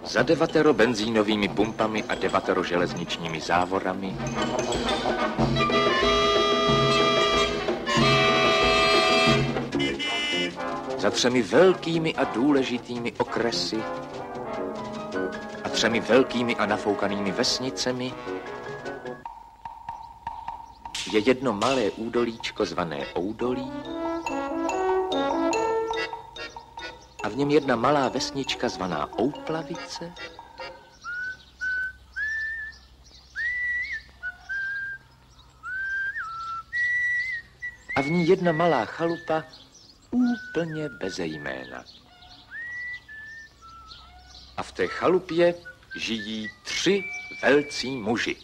Za 9 benzínovými pumpami a 9 železničními závorami za 3 velkými a důležitými okresy a 3 velkými a nafoukanými vesnicemi je jedno malé údolíčko zvané Oudolí a v něm jedna malá vesnička zvaná Ouplavice a v ní jedna malá chalupa úplně beze jména. A v té chalupě žijí 3 velcí muži.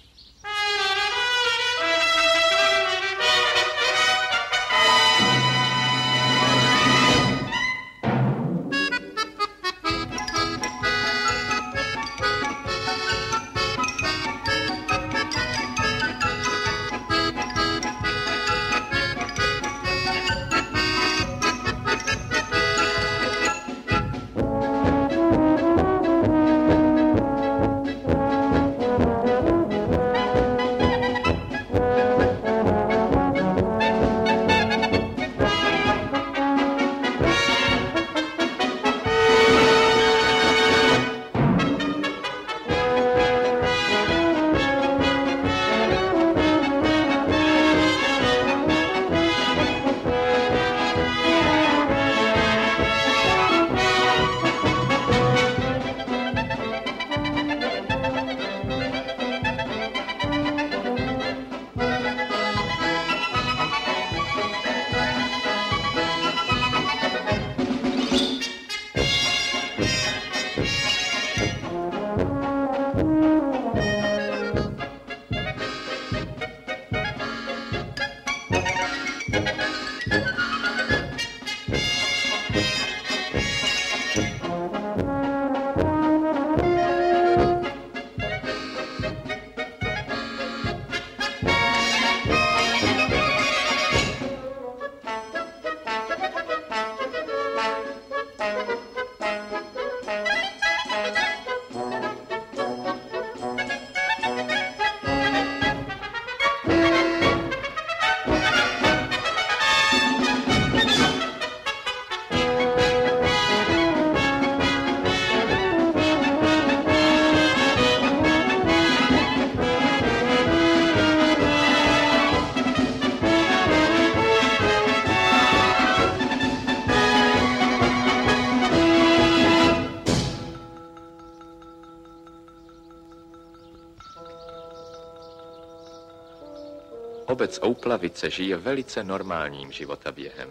Obec Ouplavice žije velice normálním životaběhem.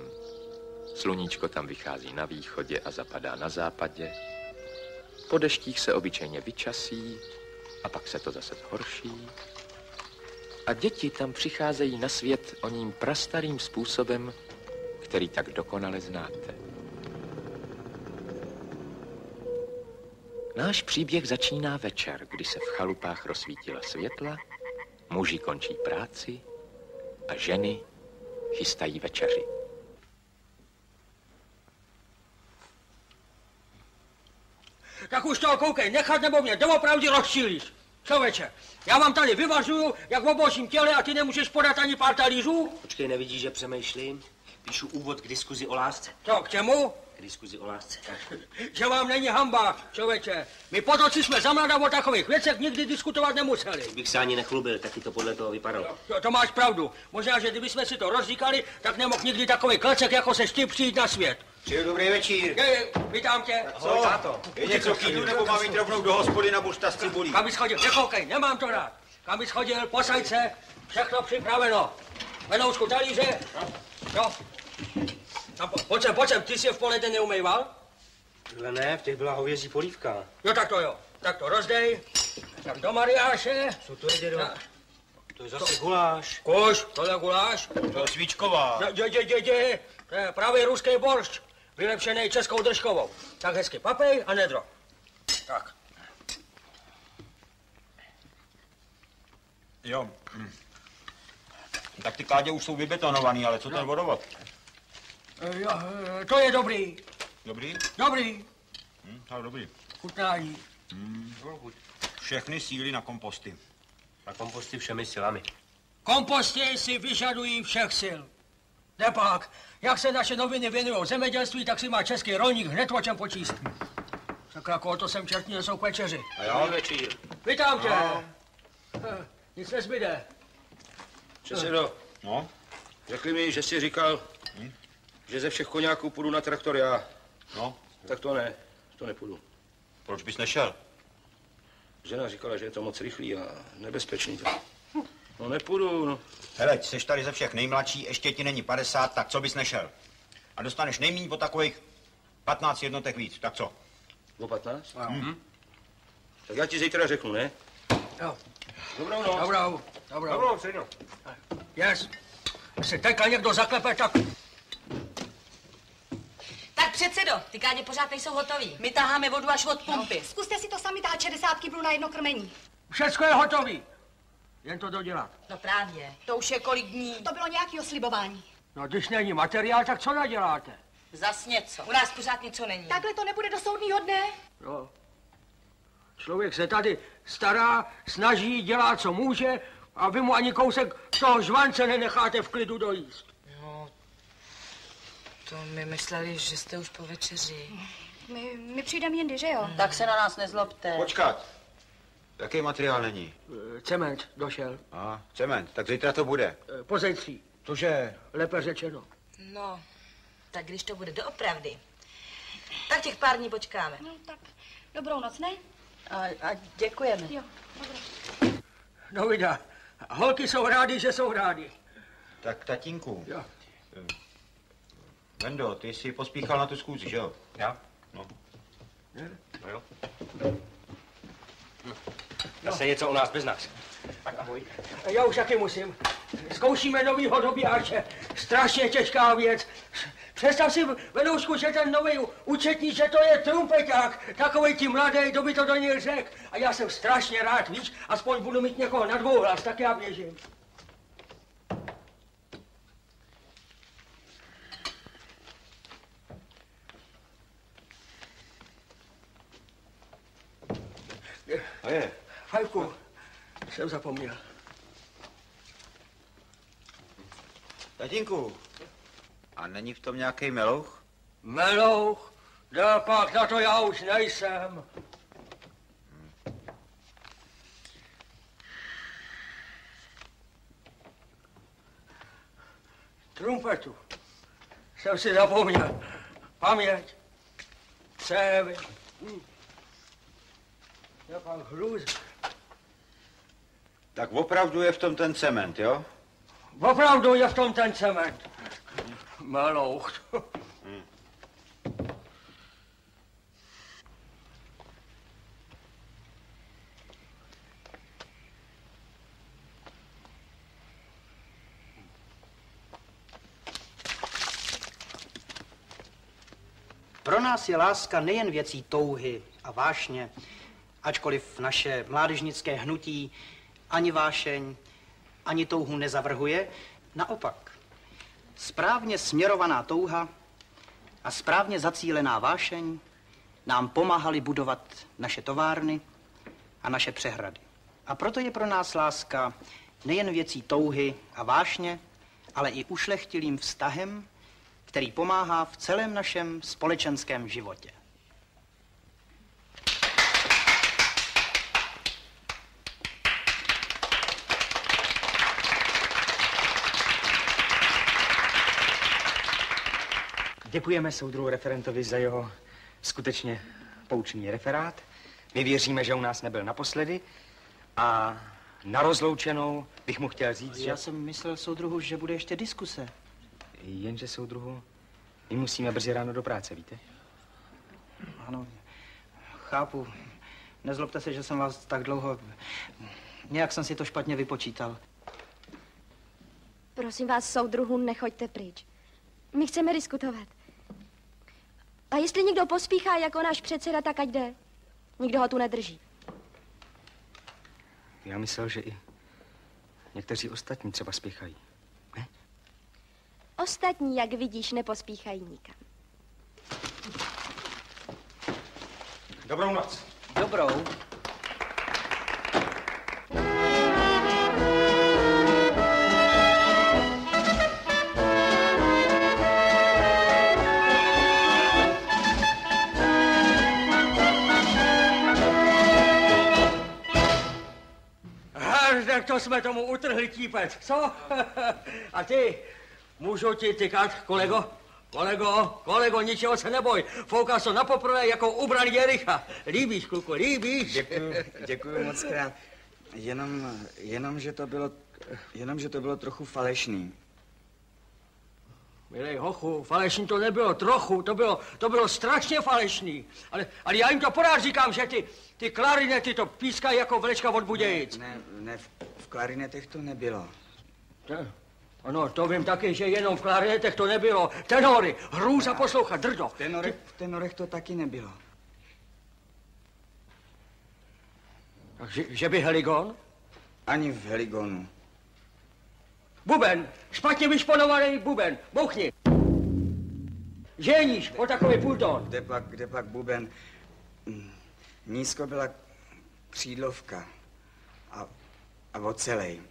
Sluníčko tam vychází na východě a zapadá na západě. Po deštích se obyčejně vyčasí a pak se to zase zhorší. A děti tam přicházejí na svět oním prastarým způsobem, který tak dokonale znáte. Náš příběh začíná večer, kdy se v chalupách rozsvítila světla, muži končí práci a ženy chystají večeři. Tak už toho koukej, nechat nebo mě doopravdy rozčílíš. Člověče, já vám tady vyvařuju, jak v obožím těle a ty nemůžeš podat ani pár talířů? Počkej, nevidíš, že přemýšlím? Píšu úvod k diskuzi o lásce. Co, k čemu? K diskuzi o lásce. Že vám není hamba, člověče. My potoci jsme za mlada o takových věcech nikdy diskutovat nemuseli. Bych se ani nechlubil, taky to podle toho vypadalo. To máš pravdu. Možná, že kdybychom si to rozříkali, tak nemohl nikdy takový klacek, jako seš ty, přijít na svět. Přeju dobrý večír. Vítám tě. Ahoj, táto. Je něco kýdu, nebo mám jít rovnou do hospody na bušta s cibulí? Kam bys chodil? Nekoukej, nemám to rád. Kam bys chodil, posaď se, všechno připraveno. Venoušku talíře. No. Pojď sem, ty jsi je v poledne neumýval? Tohle ne, v těch byla hovězí polívka. Jo, tak to rozdej. Tak do Mariáše. Co to jde do? To je zase guláš. Kuš, tohle guláš. To je svíčková. Jde. To je pravý ruský boršč, vylepšený českou držkovou. Tak hezky papej a nedro. Tak. Jo. Tak ty kádě už jsou vybetonovaný, ale co ten vodovod? To je dobrý. Dobrý? Dobrý. Tak dobrý. Chutnání. Všechny síly na komposty. Na komposty všemi silami. Komposty si vyžadují všech sil. Nepak, jak se naše noviny věnují zemědělství, tak si má český rolník hned o čem počíst. Tak jako to jsem čertní, jsou k večeři. A já večír. Vítám tě. Nic nezbyde. Předsedo, No? řekli mi, že jsi říkal, že ze všech koňáků půjdu na traktor já. No? Tak to ne, to nepůjdu. Proč bys nešel? Žena říkala, že je to moc rychlý a nebezpečný. No nepůjdu, no. Hele, jsi tady ze všech nejmladší, ještě ti není 50, tak co bys nešel? A dostaneš nejméně o takových 15 jednotek víc, tak co? O 15? Tak já ti zítra řeknu, ne? Jo. Dobrou noc. Dobrou. Dobrou, předno. Yes. Jestli teďka někdo zaklepe, tak... Tak předsedo, ty kádě pořád nejsou hotový. My taháme vodu až od pumpy. Zkuste si to sami tahat 60 kg na jedno krmení. Všecko je hotový. Jen to dodělat. No právě, to už je kolik dní. To bylo nějakého slibování. No když není materiál, tak co naděláte? Zas něco. U nás pořád něco není. Takhle to nebude do soudního dne. No. Člověk se tady stará, snaží, dělá, co může a vy mu ani kousek toho žvance nenecháte v klidu dojíst. No, to my mysleli, že jste už po večeři. My přijdeme jindy, že jo? Tak se na nás nezlobte. Počkat. Jaký materiál není? Cement došel. Cement, tak zítra to bude. Pozejtří. Cože? Lépe řečeno. No, tak když to bude doopravdy, tak těch pár dní počkáme. No tak, dobrou noc, ne? A děkujeme. Jo, dobrou. No vida, holky jsou rádi, že jsou rádi. Tak tatínku. Jo. Vendo, ty jsi pospíchal na tu schůzi, že jo? Já? No. No jo. Zase něco u nás bez nás. Tak ahoj. Já už taky musím. Zkoušíme novýho dobijáče. Strašně těžká věc. Představ si, Venoušku, že ten nový účetní, že to je trumpeťák. Takovej ti mladý, kdo by to do něj řekl. A já jsem strašně rád, víš, aspoň budu mít někoho na dvouhlas, tak já běžím. A je. Fajku, jsem zapomněl. Tatínku, a není v tom nějaký melouch? Melouch? No pak, na to já už nejsem. Trumpetu. Jsem si zapomněl. Paměť. Cévy. Já pan hrůz. Tak opravdu je v tom ten cement, jo? Opravdu je v tom ten cement. Melouch. Pro nás je láska nejen věcí touhy a vášně, ačkoliv naše mládežnické hnutí ani vášeň, ani touhu nezavrhuje. Naopak, správně směrovaná touha a správně zacílená vášeň nám pomáhaly budovat naše továrny a naše přehrady. A proto je pro nás láska nejen věcí touhy a vášně, ale i ušlechtilým vztahem, který pomáhá v celém našem společenském životě. Děkujeme soudruhu referentovi za jeho skutečně poučný referát. My věříme, že u nás nebyl naposledy a na rozloučenou bych mu chtěl říct, že... Já jsem myslel, soudruhu, že bude ještě diskuse. Jenže, soudruhu, my musíme brzy ráno do práce, víte? Ano, chápu. Nezlobte se, že jsem vás tak dlouho... Nějak jsem si to špatně vypočítal. Prosím vás, soudruhu, nechoďte pryč. My chceme diskutovat. A jestli někdo pospíchá jako náš předseda, tak ať jde. Nikdo ho tu nedrží. Já myslel, že i někteří ostatní třeba spěchají. ostatní, jak vidíš, nepospíchají nikam. Dobrou noc. Dobrou. Tak to jsme tomu utrhli típec, co? A ty, můžu ti tykat, kolego? Kolego, ničeho se neboj. Fouká to na poprvé jako ubraný Jericha. Líbíš, kluku, líbíš? Děkuju moc krát. Jenom, že to bylo trochu falešný. Milej hochu, falešný to nebylo trochu, to bylo strašně falešný. Ale já jim to pořád říkám, že ty klarinety to pískají jako vlečka od Budějic. Ne, v klarinetech to nebylo. Ano, to vím taky, že jenom v klarinetech to nebylo. Tenory, hrůza poslouchat, drdo. V tenorech to taky nebylo. Takže, že by heligon? Ani v heligonu. Buben, špatně vyšponovaný buben, bouchni. Ženíš, po takový pulton. Kde pak buben? Nízko byla křídlovka a ocelej.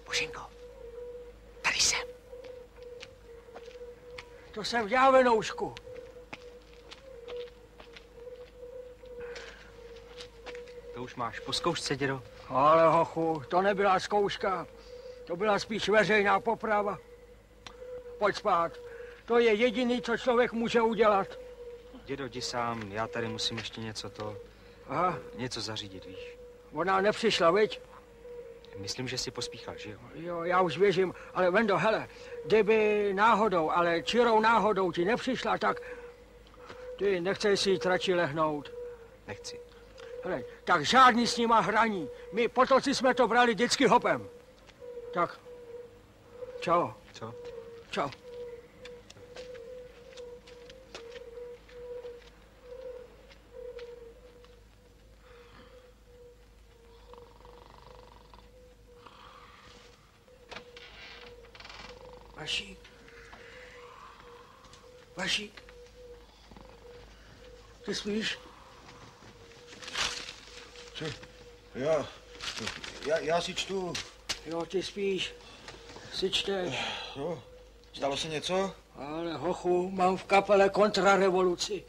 Boženko, tady jsem. To jsem já, Venoušku. To už máš po zkoušce, dědo. Ale hochu, to nebyla zkouška. To byla spíš veřejná poprava. Pojď spát. To je jediný, co člověk může udělat. Dědo, jdi sám, já tady musím ještě něco zařídit, víš. Ona nepřišla, viď? Myslím, že si pospíchal, že jo? Jo, já už věřím, ale Vendo, hele, kdyby náhodou, ale čirou náhodou ti nepřišla, tak ty nechceš si jít radši lehnout. Nechci. Hele, tak žádný s nima hraní. My potoci jsme to brali vždycky hopem. Tak, čau. Co? Čau. Vašík. Ty spíš? Co? Já si čtu. Jo, ty spíš. Si čteš. Jo, stalo se něco? Ale hochu, mám v kapele kontrarevoluci.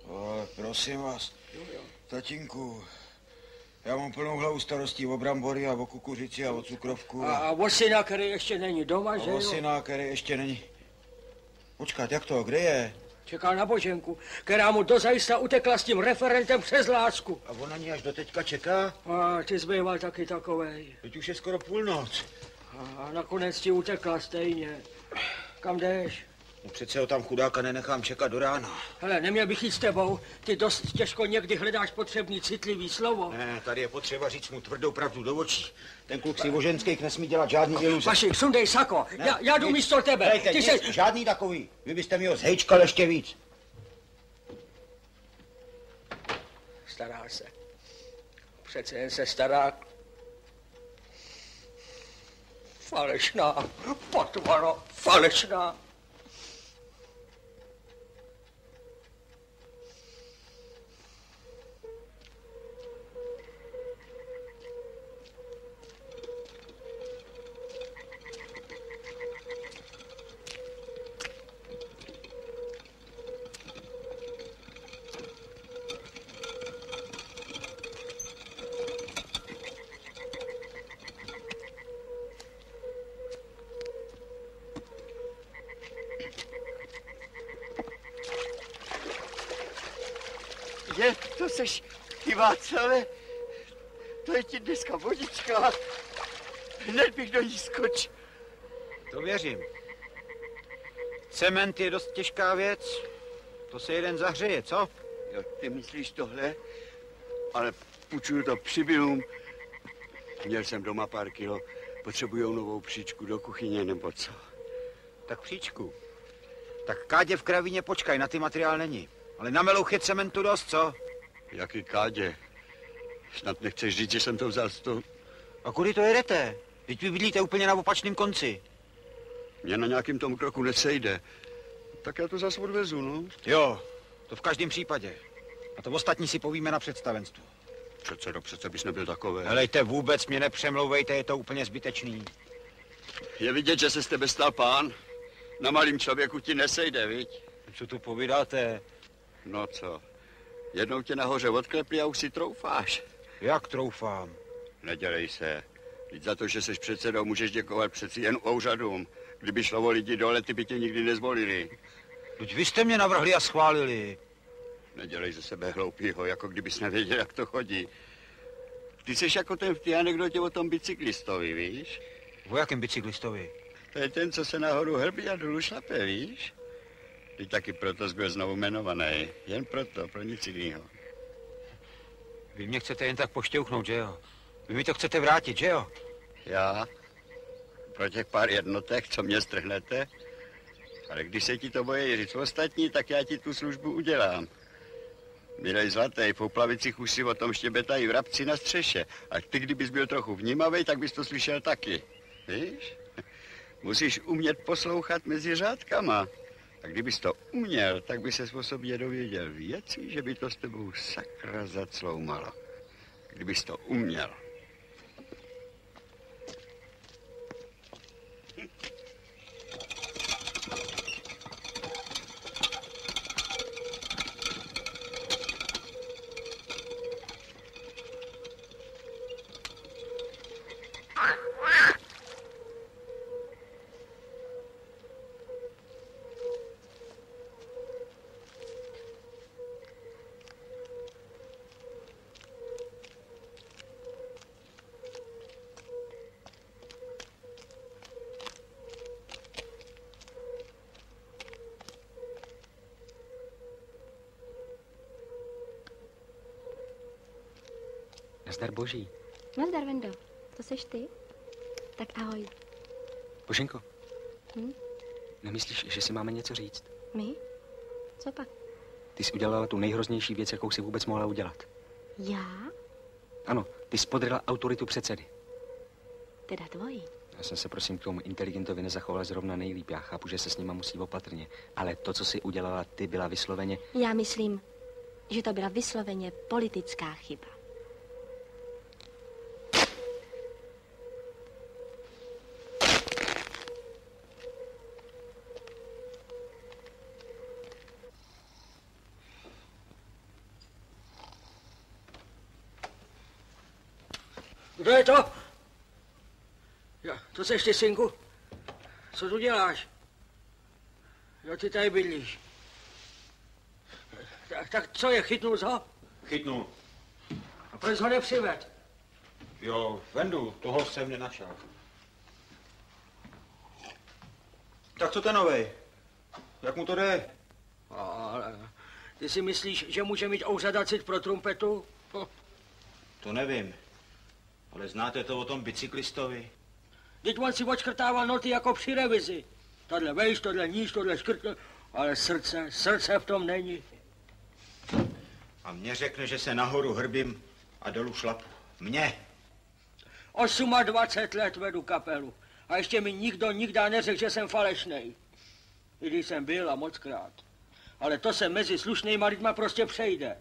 Ale prosím vás, tatínku, já mám plnou hlavu starostí o brambory a o kukuřici a o cukrovku. A o syna, který ještě není doma, že jo? O syna, který ještě není. Počkat, jak to, kde je? Čekal na Boženku, která mu dozajista utekla s tím referentem přes lásku. A ona ní až do teďka čeká? A ty zbýval taky takovej. Teď už je skoro půlnoc. A nakonec ti utekla stejně. Kam jdeš? No přece ho tam chudáka nenechám čekat do rána. Hele, neměl bych jít s tebou. Ty dost těžko někdy hledáš potřebný citlivý slovo. Ne, tady je potřeba říct mu tvrdou pravdu do očí. Ten kluk si o ženských nesmí dělat žádný iluze. Vašik, sundej sako. Já jdu místo tebe. Hejte, ty nic, žádný takový. Vy byste mi ho zhejčkal ještě víc. Stará se. Přece jen se stará. Falešná, potvaro, falešná. Je, to seš ty, Václave? To je ti dneska vodička. Hned bych do ní skočil. To věřím. Cement je dost těžká věc. To se jeden zahřeje, co? Jo, ty myslíš tohle? Ale půjčuju to přibylům. Měl jsem doma pár kilo. Potřebujou novou příčku do kuchyně, nebo co? Tak příčku. Tak Kádě v kravíně počkaj, na ty materiál není. Ale na melouch je cementu dost, co? Jaký Kádě? Snad nechceš říct, že jsem to vzal z toho... A kudy to jedete? Teď vy bydlíte úplně na opačném konci. Mně na nějakým tom kroku nesejde. Tak já to zas odvezu, no. Jo, to v každém případě. A to ostatní si povíme na představenstvu. Přece bys nebyl takový. Helejte, vůbec mě nepřemlouvejte, je to úplně zbytečný. Je vidět, že se z tebe stal pán. Na malým člověku ti nesejde, viď? Co tu povídáte? No co, jednou tě nahoře odklepli a už si troufáš. Jak troufám? Nedělej se. Vždyť za to, že jsi předsedou, můžeš děkovat přeci jen úřadům. Kdyby šlo o lidi dole, ty by tě nikdy nezvolili. Teď vy jste mě navrhli a schválili. Nedělej ze sebe hloupýho, jako kdybys nevěděl, jak to chodí. Ty jsi jako ten v té anekdotě o tom bicyklistovi, víš? O jakém bicyklistovi? To je ten, co se nahoru hrbí a dolů šlape, víš? Ty taky proto jsi byl znovu jmenovaný. Jen proto, pro nic jiného. Vy mě chcete jen tak pošťouchnout, že jo? Vy mi to chcete vrátit, že jo? Já? Pro těch pár jednotek, co mě strhnete? Ale když se ti to bojí říct ostatní, tak já ti tu službu udělám. Milej zlatý, v Oplavicích už si o tom štěbetají vrabci na střeše. A ty, kdybys byl trochu vnímavý, tak bys to slyšel taky. Víš? Musíš umět poslouchat mezi řádkama. A kdybys to uměl, tak by ses o sobě dověděl věci, že by to s tebou sakra zacloumalo. Kdybys to uměl. Nazdar Boží. Nazdar, Vendo. To seš ty? Tak ahoj. Boženko, nemyslíš, že si máme něco říct? My? Co pak? Ty jsi udělala tu nejhroznější věc, jakou si vůbec mohla udělat. Já? Ano, ty jsi podryla autoritu předsedy. Teda tvoji. Já jsem se prosím k tomu inteligentovi nezachoval zrovna nejlíp. Já chápu, že se s nima musí opatrně. Ale to, co jsi udělala ty, byla vysloveně... Já myslím, že to byla vysloveně politická chyba. Kdo je to? To seš ty, synku? Co tu děláš? Jo, ty tady bydlíš. Tak co je, chytnul jsi ho? Chytnul. A proč ho nepřived? Jo, Vendu, toho jsem nenašel. Tak co ten novej? Jak mu to jde? Ale ty si myslíš, že může mít úřada cit pro trumpetu? To nevím. Ale znáte to o tom bicyklistovi? Teď on si odškrtával noty jako při revizi. Tohle vejš, tohle níž, tohle škrtl, ale srdce v tom není. A mně řekne, že se nahoru hrbím a dolů šlapu. Mně. 28 let vedu kapelu. A ještě mi nikdo nikdy neřekl, že jsem falešnej. I když jsem byl a mockrát. Ale to se mezi slušnýma lidma prostě přejde.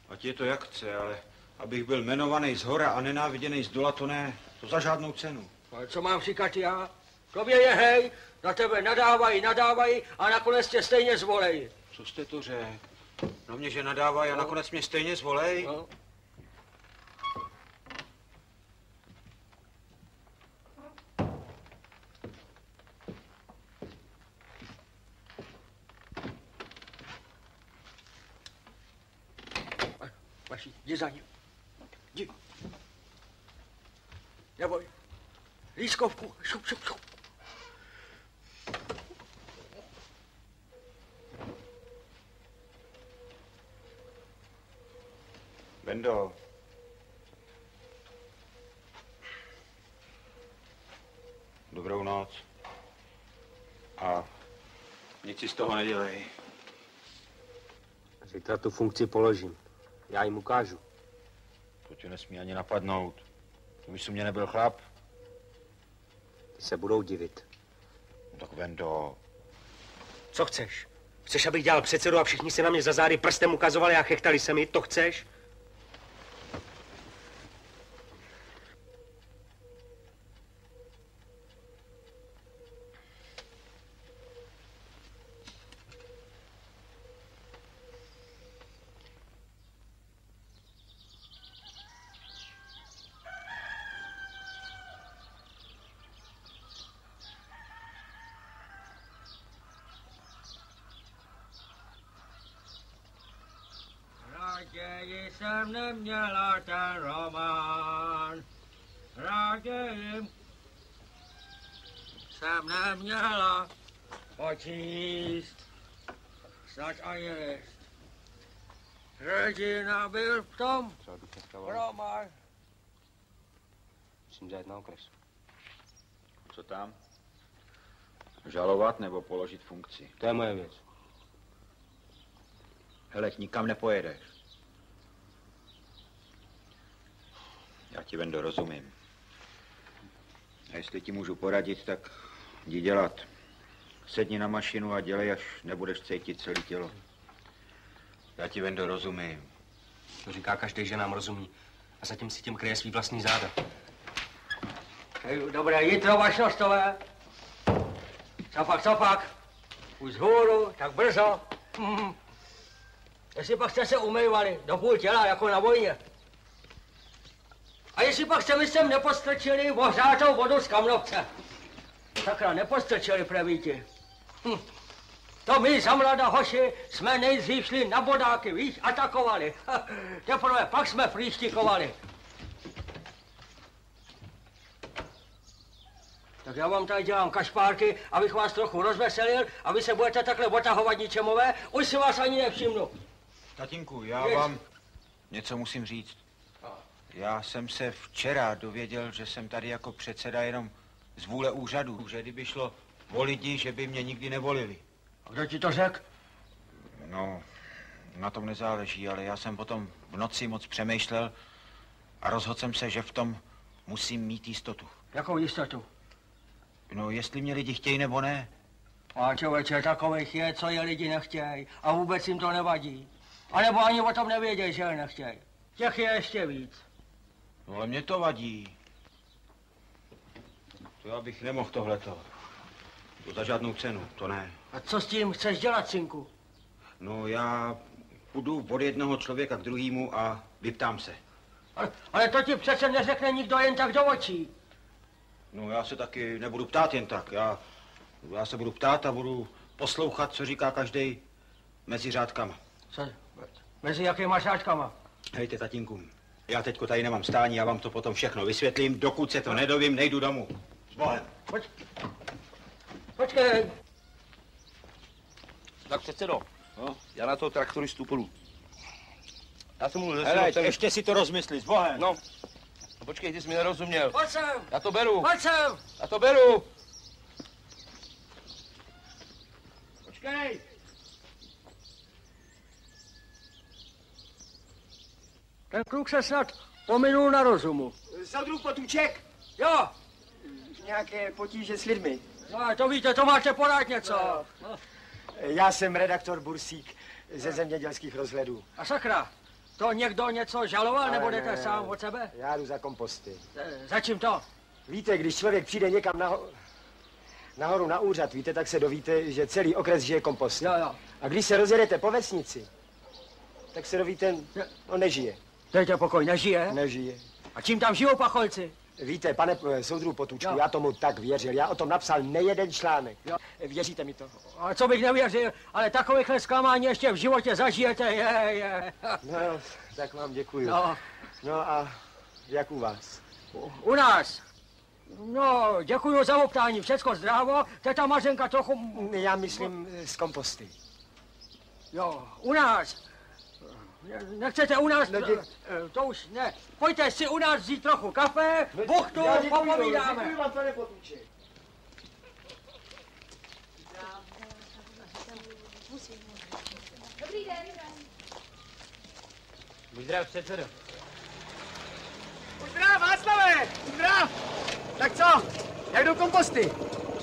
Ať je to jak chce, ale abych byl jmenovaný zhora a nenáviděný z dola, to ne. To za žádnou cenu. Ale co mám říkat já? Tobě je hej, na tebe nadávají a nakonec tě stejně zvolej. Co jste to řekl? Na mě, že nadávají a nakonec mě stejně zvolej? No. Staší, jdi za ním. Jdi. Neboj. Lískovku, šup, šup, šup. Bendo. Dobrou noc. A nic si z toho nedělej. Zítra tu funkci položím. Já jim ukážu. To tě nesmí ani napadnout. To bys u mě nebyl chlap. Ty se budou divit. No tak Bendo. Co chceš? Chceš, abych dělal předsedu a všichni si na mě za zády prstem ukazovali a chechtali se mi? To chceš? Raději jsem neměla ten román, raději jsem neměla počíst, snad ani list. Regina byl v tom román. Musím zajet na okres. Co tam? Žalovat nebo položit funkci? To je moje věc. Hele, nikam nepojedeš. Já ti, Bendo, rozumím. A jestli ti můžu poradit, tak jdi dělat. Sedni na mašinu a dělej, až nebudeš cítit celé tělo. Já ti, Bendo, rozumím. To říká každý, že nám rozumí. A zatím si tím kryje svý vlastní záda. Dobré jitro, vašnostové. Co pak? Už vzhůru, tak brzo. Jestli pak jste se umývali do půl těla, jako na vojně. A jestli pak jste mi sem nepostrčili ohřátou vodu z kamnovce. Sakra, nepostrčili prevíti. To my za mladá hoši jsme nejdřív šli na bodáky, víš, atakovali. Teprve pak jsme frýštikovali. Tak já vám tady dělám kašpárky, abych vás trochu rozveselil a vy se budete takhle otahovat ničemové, už si vás ani nevšimnu. Tatínku, já vám něco musím říct. Já jsem se včera dověděl, že jsem tady jako předseda jenom z vůle úřadu, že kdyby šlo o lidi, že by mě nikdy nevolili. A kdo ti to řekl? No, na tom nezáleží, ale já jsem potom v noci moc přemýšlel a rozhodl jsem se, že v tom musím mít jistotu. Jakou jistotu? No, jestli mě lidi chtějí nebo ne. A člověče, takových je, co je lidi nechtějí a vůbec jim to nevadí. A nebo ani o tom nevědějí, že je nechtějí. Těch je ještě víc. No, ale mě to vadí. To já bych nemohl tohleto. To za žádnou cenu, to ne. A co s tím chceš dělat, synku? No, já půjdu od jednoho člověka k druhému a vyptám se. Ale to ti přece neřekne nikdo jen tak do očí. No, já se taky nebudu ptát jen tak. Já se budu ptát a budu poslouchat, co říká každý mezi řádkama. Co? Mezi jakýma řádkama? Hejte, tatínku, já teďko tady nemám stání, já vám to potom všechno vysvětlím. Dokud se to nedovím, nejdu domů. S Bohem. Počkej. Tak předsedo, no, já na toho traktoristu půjdu. Já jsem mluvil, hele, ještě si to rozmysli, s Bohem. No, počkej, ty jsi mi nerozuměl. Pojď sem. Já to beru. Pojď sem. Já to beru. Počkej. Ten kluk se snad pominul na rozumu. Soudruh Potůček? Jo. Nějaké potíže s lidmi. No, to víte, to máte porád něco. No. Já jsem redaktor Bursík ze zemědělských rozhledů. A sakra, to někdo něco žaloval, nebo jdete sám od sebe? Já jdu za komposty. Za čím to? Víte, když člověk přijde někam nahoru na úřad, víte, tak se dovíte, že celý okres žije kompost. Jo. A když se rozjedete po vesnici, tak se dovíte, no nežije. Dejte pokoj, nežije? Nežije. A čím tam žijou pacholci? Víte, pane soudru Potůčku, já tomu tak věřil. Já o tom napsal nejeden článek. Jo. Věříte mi to? A co bych nevěřil, ale takovýchhle zklamání ještě v životě zažijete, je. No jo, tak vám děkuju. No a jak u vás? U nás? No, děkuju za optání, všecko zdrávo, teta Mařenka trochu... Já myslím z komposty. Jo, u nás. Nechcete u nás? To už ne. Pojďte si u nás vzít trochu kafe, buchtu, popovídáme. Děkuji vám, pane Potůček. Dobrý den. Buď zdrav, předsedo. Zdrav, Václave! Zdrav! Tak co? Jak jdou komposty?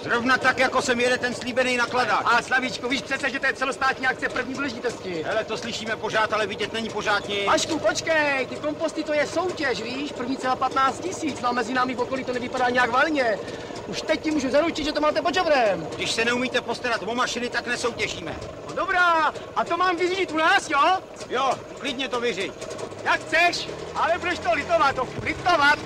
Zrovna tak, jako sem jede ten slíbený nakladač. A Slavíčku, víš přece, že to je celostátní akce první důležitosti. Hele, to slyšíme pořád, ale vidět není pořád nic. Vašku, počkej, ty komposty to je soutěž, víš? První cena 15 000, no a mezi námi v okolí to nevypadá nějak valně. Už teď ti můžu zaručit, že to máte pod žebrem. Když se neumíte postarat o mašiny, tak nesoutěžíme. No dobrá, a to mám vyřídit u nás, jo? Jo, klidně to vyřiď. Jak chceš, ale budeš to litovat, litovat.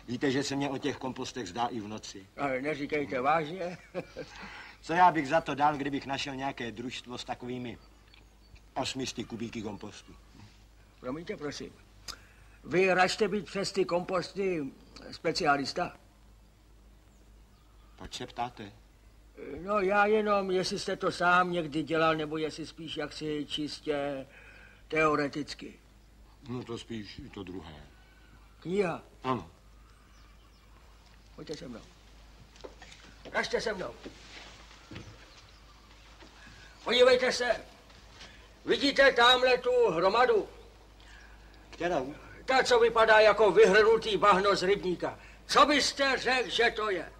Víte, že se mě o těch kompostech zdá i v noci. Ale neříkejte vážně. Co já bych za to dal, kdybych našel nějaké družstvo s takovými 800 kubíky kompostu? Promiňte, prosím. Vy račte být přes ty komposty specialista? Proč se ptáte? No já jenom, jestli jste to sám někdy dělal, nebo jestli spíš jaksi čistě teoreticky. No to spíš to druhé. Kniha? Ano. Pojďte se mnou. Račte se mnou. Podívejte se. Vidíte tamhle tu hromadu? Kterou? Ta, co vypadá jako vyhrnutý bahno z rybníka. Co byste řekl, že to je?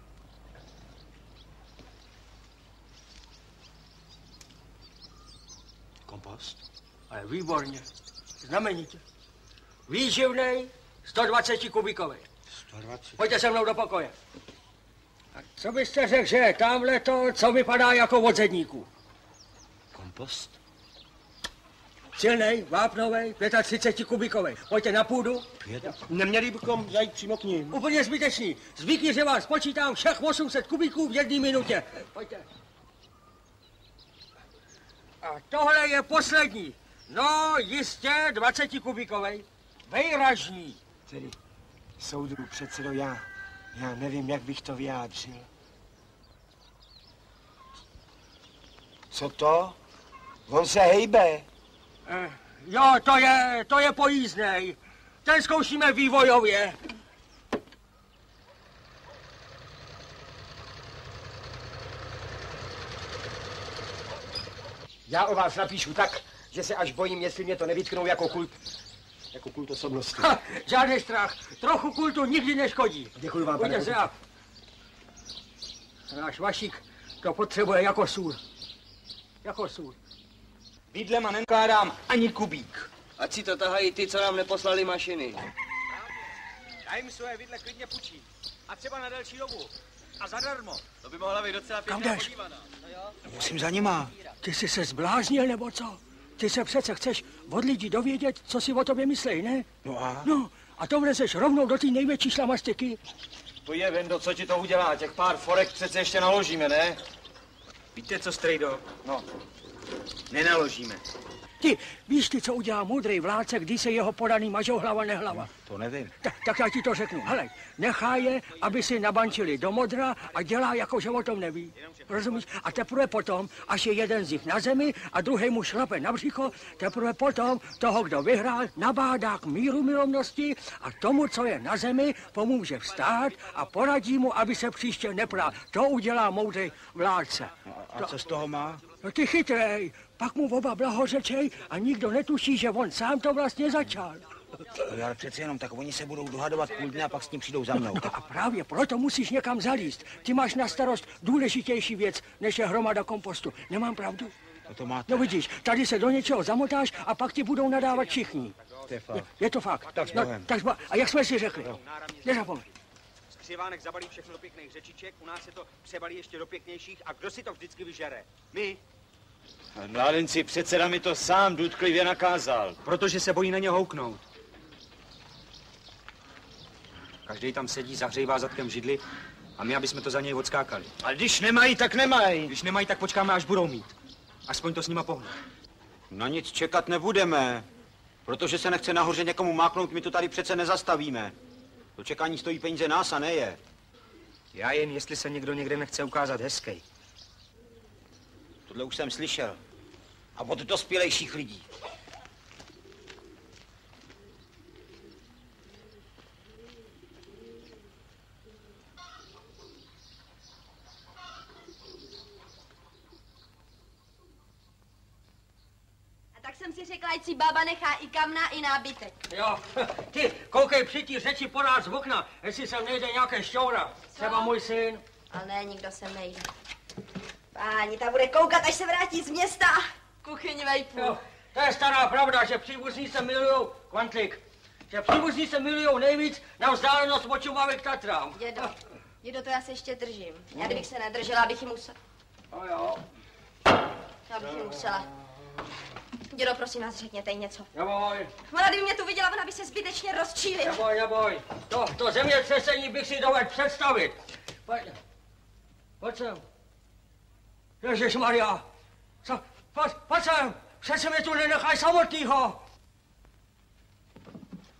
Kompost? Ale výborně. Znamenitě. Výživnej, 120 kubikový. 120? Pojďte se mnou do pokoje. A co byste řekl, že je tamhle to, co vypadá jako od zedníků? Kompost? Silnej, vápnovej, 35 kubikový. Pojďte na půdu. Neměli bychom zajít přímo k ním. Úplně zbytečný. Zvyky, že vás počítám všech 800 kubíků v jedné minutě. Pojďte. A tohle je poslední. No, jistě, 20 kubikový. Vejražní. Tedy, soudru předsedo, já nevím, jak bych to vyjádřil. Co to? On se hejbe. Jo, to je pojízdnej. Ten zkoušíme vývojově. Já o vás napíšu tak, že se až bojím, jestli mě to nevytknou jako kult osobnosti. Žádný strach. Trochu kultu nikdy neškodí. Děkuji vám, pane Potůček. Náš Vašík to potřebuje jako sůl. Jako sůl. Bídlema nekládám ani kubík. Ať si to tahají ty, co nám neposlali mašiny. Já jim svoje vidle klidně půjčím. A třeba na delší dobu. A zadarmo. To by mohla být docela pěkná podívaná. Musím za nima. Ty jsi se zbláznil, nebo co? Ty se přece chceš od lidí dovědět, co si o tobě myslej, ne? No a? No, a to vlezeš rovnou do té největší šlamastiky. To je, Vendo, co ti to udělá? Těch pár forek přece ještě naložíme, ne? Víte co, strejdo? No, nenaložíme. Ty, víš ty, co udělá moudrý vládce, když se jeho podaný mažou hlava nehlava? To nevím. Tak já ti to řeknu. Hele, nechá je, aby si nabančili do modra a dělá, jako že o tom neví. Rozumíš? A teprve potom, až je jeden z nich na zemi a druhý mu šlape na břicho, teprve potom toho, kdo vyhrál, nabádá k míru milovnosti a tomu, co je na zemi, pomůže vstát a poradí mu, aby se příště neprál. To udělá moudrý vládce. A co z toho má? No ty chytrej, pak mu oba blahořečej a nikdo netuší, že on sám to vlastně začal. Ale přece jenom, tak oni se budou dohadovat půl dne a pak s ním přijdou za mnou. A právě proto musíš někam zalízt. Ty máš na starost důležitější věc, než je hromada kompostu. Nemám pravdu? To máte. No vidíš, tady se do něčeho zamotáš a pak ti budou nadávat všichni. To je fakt. Je to fakt. Tak no, a jak jsme si řekli? Nezapomeň. křivánek zabalí všechno do pěkných řečiček, u nás se to přebalí ještě do pěknějších a kdo si to vždycky vyžere? My. Mládenci, předseda mi to sám důtklivě nakázal. Protože se bojí na ně houknout. Každý tam sedí, zahřejvá zadkem židli a my, aby jsme to za něj odskákali. A když nemají, tak nemají. Když nemají, tak počkáme, až budou mít. Aspoň to s nima pohne. Na nic čekat nebudeme. Protože se nechce nahoře někomu máknout, my to tady přece nezastavíme. To čekání stojí peníze nás a ne je. Já jen, jestli se někdo někde nechce ukázat hezký. Tohle už jsem slyšel. A od dospělejších lidí. Tak jsem si řekla, ať si baba nechá i kamna, i nábytek. Jo, ty, koukej při té řeči porád z okna, jestli sem nejde nějaké šťoura. Třeba můj syn. Ale ne, nikdo sem nejde. Páni, ta bude koukat, až se vrátí z města. Kuchyň vejpů. Jo, to je stará pravda, že příbuzní se milujou, Kvantlik, že příbuzní se milujou nejvíc na vzdálenost od Šumavy k Tatrám. Dědo, to já se ještě držím. Já kdybych se nedržela, bych ji musela. Jo. Já bych ji musela. Dědo, prosím vás, řekněte jí něco. Neboj. Ona, kdyby mě tu viděla, ona by se zbytečně rozčílila. Neboj. To zemětřesení bych si dovedl představit. Pojď sem. Ježišmarja. Pojď sem. Přece mě tu nenechaj samotnýho.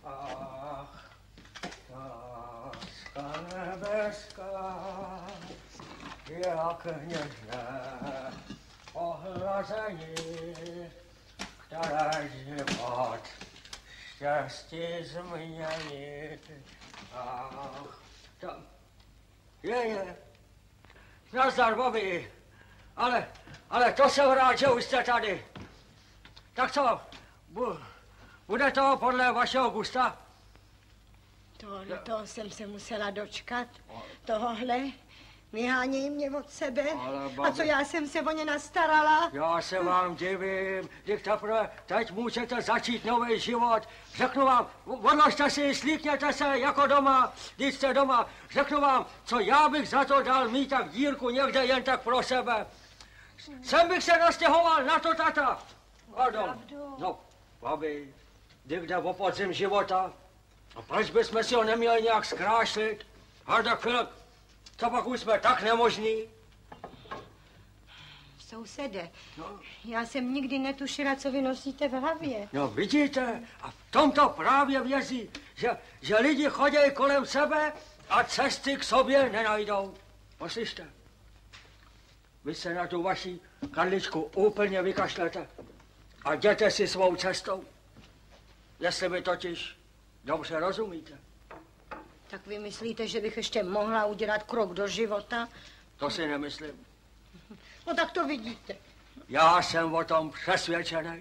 Ach, láska nebeská, jak něžné ohlazení, které život štěstí změní. Ach, tam. Je. Nazdar, Bobby. Ale to jsem rád, že už jste tady. Tak co, bude to podle vašeho gusta? Toho jsem se musela dočkat. Tohohle. Vyhánějí mě od sebe. A co já jsem se o ně nastarala? Já se vám divím, když teprve teď můžete začít nový život. Řeknu vám, odložte si, slíkněte se jako doma, když jste doma. Řeknu vám, co já bych za to dal mít tak dírku někde jen tak pro sebe. Sem bych se nastěhoval na to tata. Pardon. No, babi, kdy jde o podzim života. A proč bychom si ho neměli nějak zkrášlit? Harda chvilek. Co pak už jsme tak nemožní? Sousede, já jsem nikdy netušila, co vy nosíte v hlavě. No vidíte, a v tomto právě věří, že lidi chodí kolem sebe a cesty k sobě nenajdou. Poslyšte, vy se na tu vaši Karličku úplně vykašlete a jděte si svou cestou. Jestli vy totiž dobře rozumíte. Tak vy myslíte, že bych ještě mohla udělat krok do života? To si nemyslím. No tak to vidíte. Já jsem o tom přesvědčený.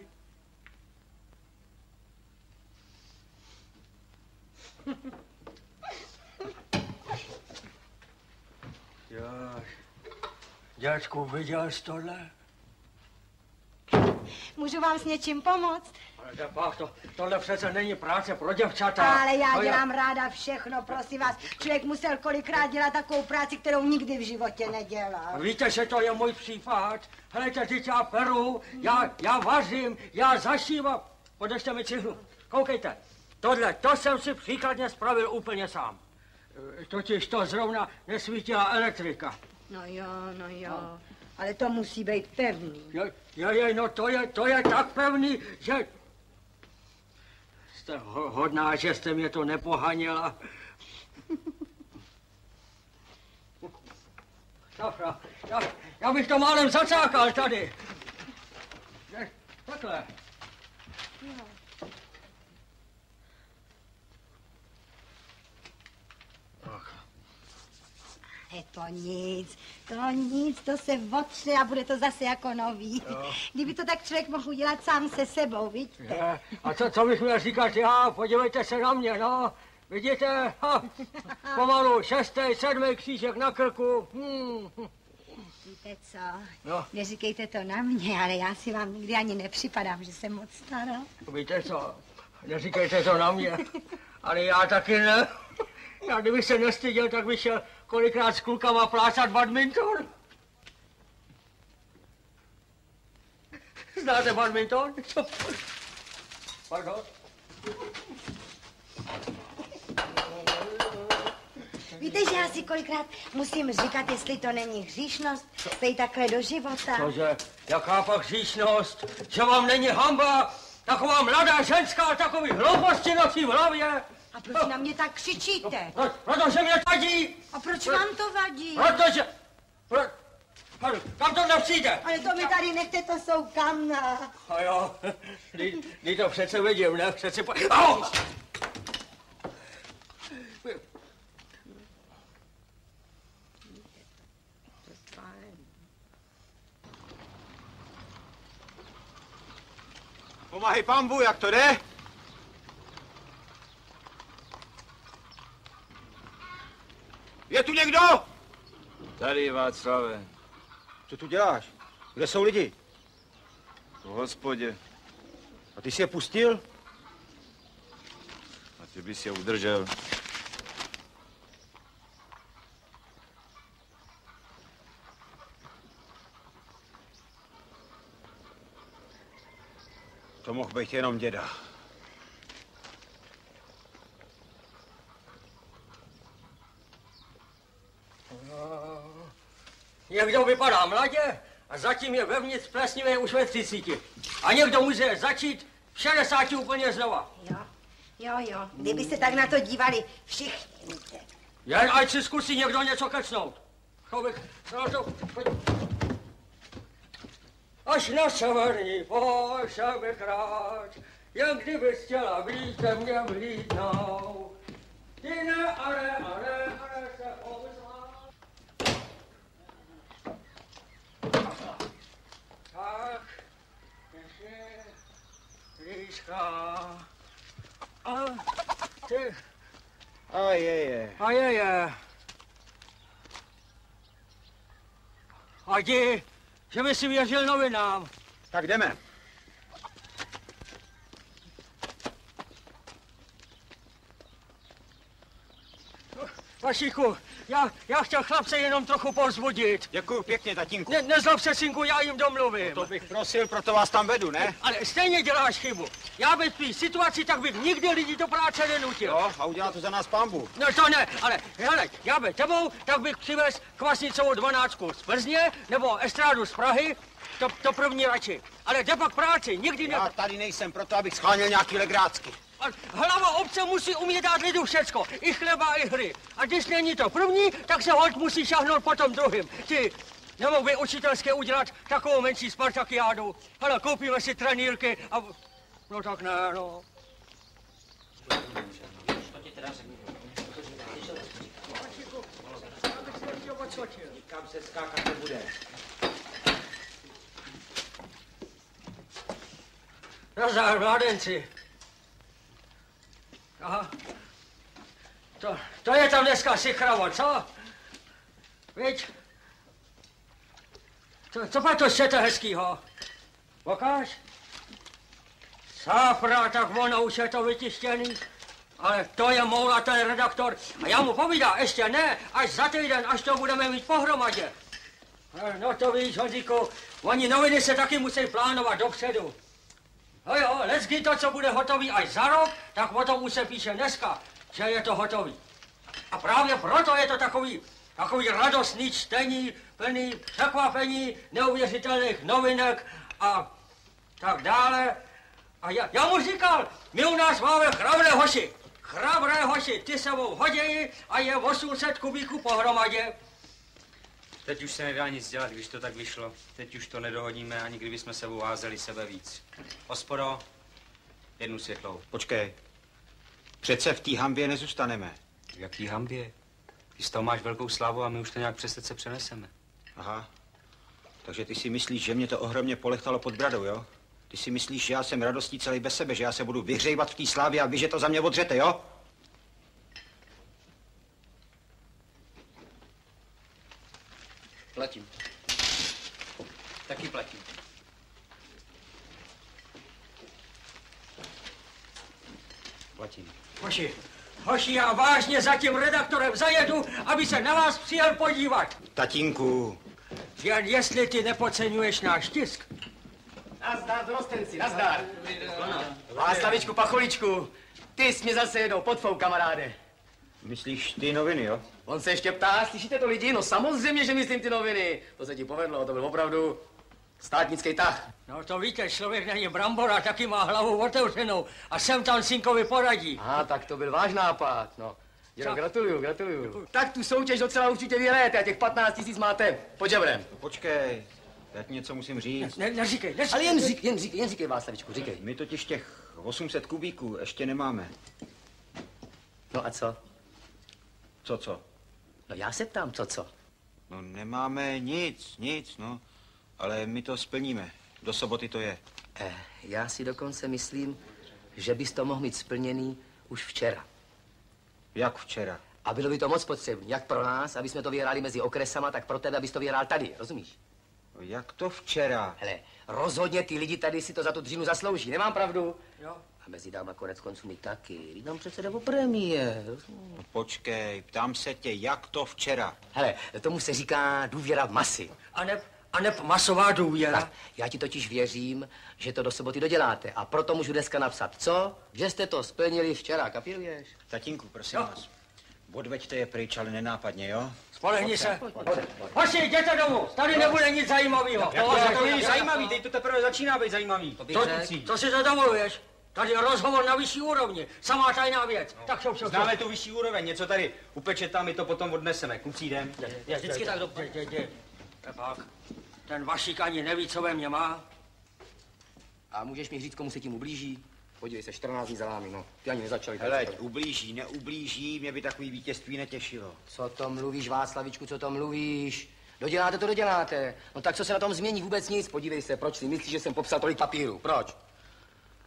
Dědku, viděl jsi tohle? Můžu vám s něčím pomoct? Ale pak, tohle přece není práce pro děvčata. Ale já dělám ráda všechno, prosím vás. Člověk musel kolikrát dělat takovou práci, kterou nikdy v životě nedělal. Víte, že to je můj případ? Helejte, teď já peru, já vařím, já zašívám. Podržte mi cihlu. Koukejte, to jsem si příkladně spravil úplně sám. Totiž to zrovna nesvítila elektrika. No jo. Ale to musí být pevný. No to je tak pevný, že... Jste hodná, že jste mě to nepohanila. Já bych to málem zacákal tady. Takhle. Je to nic, to se otře a bude to zase jako nový. Jo. Kdyby to tak člověk mohl udělat sám se sebou, vidíte? A co bych měl říkat já? Podívejte se na mě, no. Vidíte? Pomalu 6., 7. křížek na krku. Víte co? No. Neříkejte to na mě, ale já si vám nikdy ani nepřipadám, že jsem moc stará. Víte co? Neříkejte to na mě, ale já taky ne. Já kdybych se nestyděl, tak bych šel kolikrát s klukama plácat badminton. Znáte badminton? Pardon? Víte, že já si kolikrát musím říkat, jestli to není hříšnost, pej takhle do života. Cože, jaká pak hříšnost? Že vám není hamba? Taková mladá ženská, takový hlouposti nosí v hlavě? A proč na mě tak křičíte? Protože mě vadí. A proč vám to vadí? Protože... Kam to nepřijde? Ale to mi tady nechte, to jsou kamna. A jo, ty to přece vidím, ne? Přece... Au! Pomáhej pambu, jak to jde? Je tu někdo? Tady, Václave. Co tu děláš? Kde jsou lidi? V hospodě. A ty jsi je pustil? A ty bys je udržel. To mohl být jenom děda. Někdo vypadá mladě a zatím je vevnitř plesnivé už ve 30. A někdo může začít v 60 úplně znova. Jo, kdybyste tak na to dívali všichni. Jen ať si zkusí někdo něco kecnout. Člověk, no to... Až na severní pol bych rád, jak kdybys chtěla být ke mně vlítnout. Ty ne, ale se povzlát. Tak, ještě blízká. A ty... A je. A jdi, že by si věřil novinám. Tak jdeme. Vašíku, já chtěl chlapce jenom trochu povzbudit. Děkuju pěkně, tatínku. Nezlob se, synku, já jim domluvím. To bych prosil, proto vás tam vedu, ne? Ale stejně děláš chybu. Já bych v té situaci, tak bych nikdy lidi do práce nenutil. Jo, a udělá to za nás pambu. No to ne, ale hele, já bych tebou, tak bych přivez kvasnicovou 12 z Plzně, nebo estrádu z Prahy, to první radši. Ale jde pak práci, nikdy ne... Já tady nejsem proto, abych schválnil nějaký legrácky. Hlava obce musí umět dát lidu všecko, i chleba, i hry. A když není to první, tak se holt musí šahnout po tom druhým. Ty, nemohl by učitelské udělat takovou menší spartakiádu. Hele, koupíme si trenýrky a... No tak ne, no. Kam se skákat nebude. Nazdar, mládenci. Aha. To je tam dneska sichravo, co? Víš? Co pak to chcete hezkýho? Pokáž? Sáfra, tak ono už je to vytištěný. Ale to je moula, ten redaktor. A já mu povídám, ještě ne, až za týden, až to budeme mít pohromadě. No to víš, Honzíku, oni noviny se taky musí plánovat dopředu. No jo, leckdy to, co bude hotový až za rok, tak o tom už se píše dneska, že je to hotový. A právě proto je to takový radostný čtení, plný překvapení, neuvěřitelných novinek a tak dále. A já mu říkal, my u nás máme chrabré hoši, ty sebou hodějí a je 800 kubíků pohromadě. Teď už se nedá nic dělat, když to tak vyšlo. Teď už to nedohodíme, ani kdybychom sebou házeli sebe víc. Hospodo, jednu světlou. Počkej. Přece v té hambě nezůstaneme. V jaký hambě? Ty z toho máš velkou slávu a my už to nějak přes srdce přeneseme. Aha. Takže ty si myslíš, že mě to ohromně polechtalo pod bradou, jo? Ty si myslíš, že já jsem radostí celý bez sebe, že já se budu vyhřejvat v té slávě a vy, že to za mě odřete, jo? Platím. Taky platím. Platím. Hoši, Hoši, já vážně za tím redaktorem zajedu, aby se na vás přijel podívat. Tatínku. Jen jestli ty nepodceňuješ náš tisk. Nazdar, drostenci, nazdar. Václavičku, Pacholičku, ty jsi mě zase jednou podfouk, kamaráde. Myslíš ty noviny, jo? On se ještě ptá, slyšíte to lidi? No samozřejmě, že myslím ty noviny. To se ti povedlo, to byl opravdu státnický tah. No to víte, člověk není brambora, taky má hlavu otevřenou a sem tam synkovi poradí. Aha, tak to byl váš nápad, no. Děro, gratuluju. Tak tu soutěž docela určitě vyhrajete a těch 15 000 máte pod žebrem. Počkej, já ti něco musím říct. Neříkej. Ale jen říkej, Václavičku, říkej. My totiž těch 800 kubíků ještě nemáme. No a co? Co? No já se ptám, co? No nemáme nic, no. Ale my to splníme. Do soboty to je. Já si dokonce myslím, že bys to mohl mít splněný už včera. Jak včera? A bylo by to moc potřebné, jak pro nás, aby jsme to vyhráli mezi okresama, tak pro tebe, abys to vyhrál tady, rozumíš? No jak to včera? Hele, rozhodně ty lidi tady si to za tu dřinu zaslouží, nemám pravdu? Jo. A mezi dáma konec konců my taky, nám přece jde o premiér. No počkej, ptám se tě, jak to včera? Hele, tomu se říká důvěra v masy. A neb masová důvěra. Tak, já ti totiž věřím, že to do soboty doděláte a proto můžu dneska napsat, co? Že jste to splnili včera, kapiruješ? Tatínku, prosím vás, odveďte je pryč, ale nenápadně, jo? Spolehni se. Hoši, jděte domů, tady nebude nic zajímavého. To není zajímavý, teď to teprve začíná být zajímavý. Co si to dovoluješ? Tady je rozhovor na vyšší úrovni, samá tajná věc. Tak šup. Známe tu vyšší úroveň, něco tady upečete a my to potom odneseme. Kluci, jdem. Je vždycky tak jde. Tak, ten Vašík ani neví, co ve mně má. A můžeš mi říct, komu se tím ublíží? Podívej se, 14 dní za námi, no. Ty ani nezačali. Hele, neublíží, mě by takový vítězství netěšilo. Co to mluvíš, Václavičku, co to mluvíš? Doděláte. No tak co se na tom změní? Vůbec nic. Podívej se, proč si myslíš, že jsem popsal tolik papíru? Proč?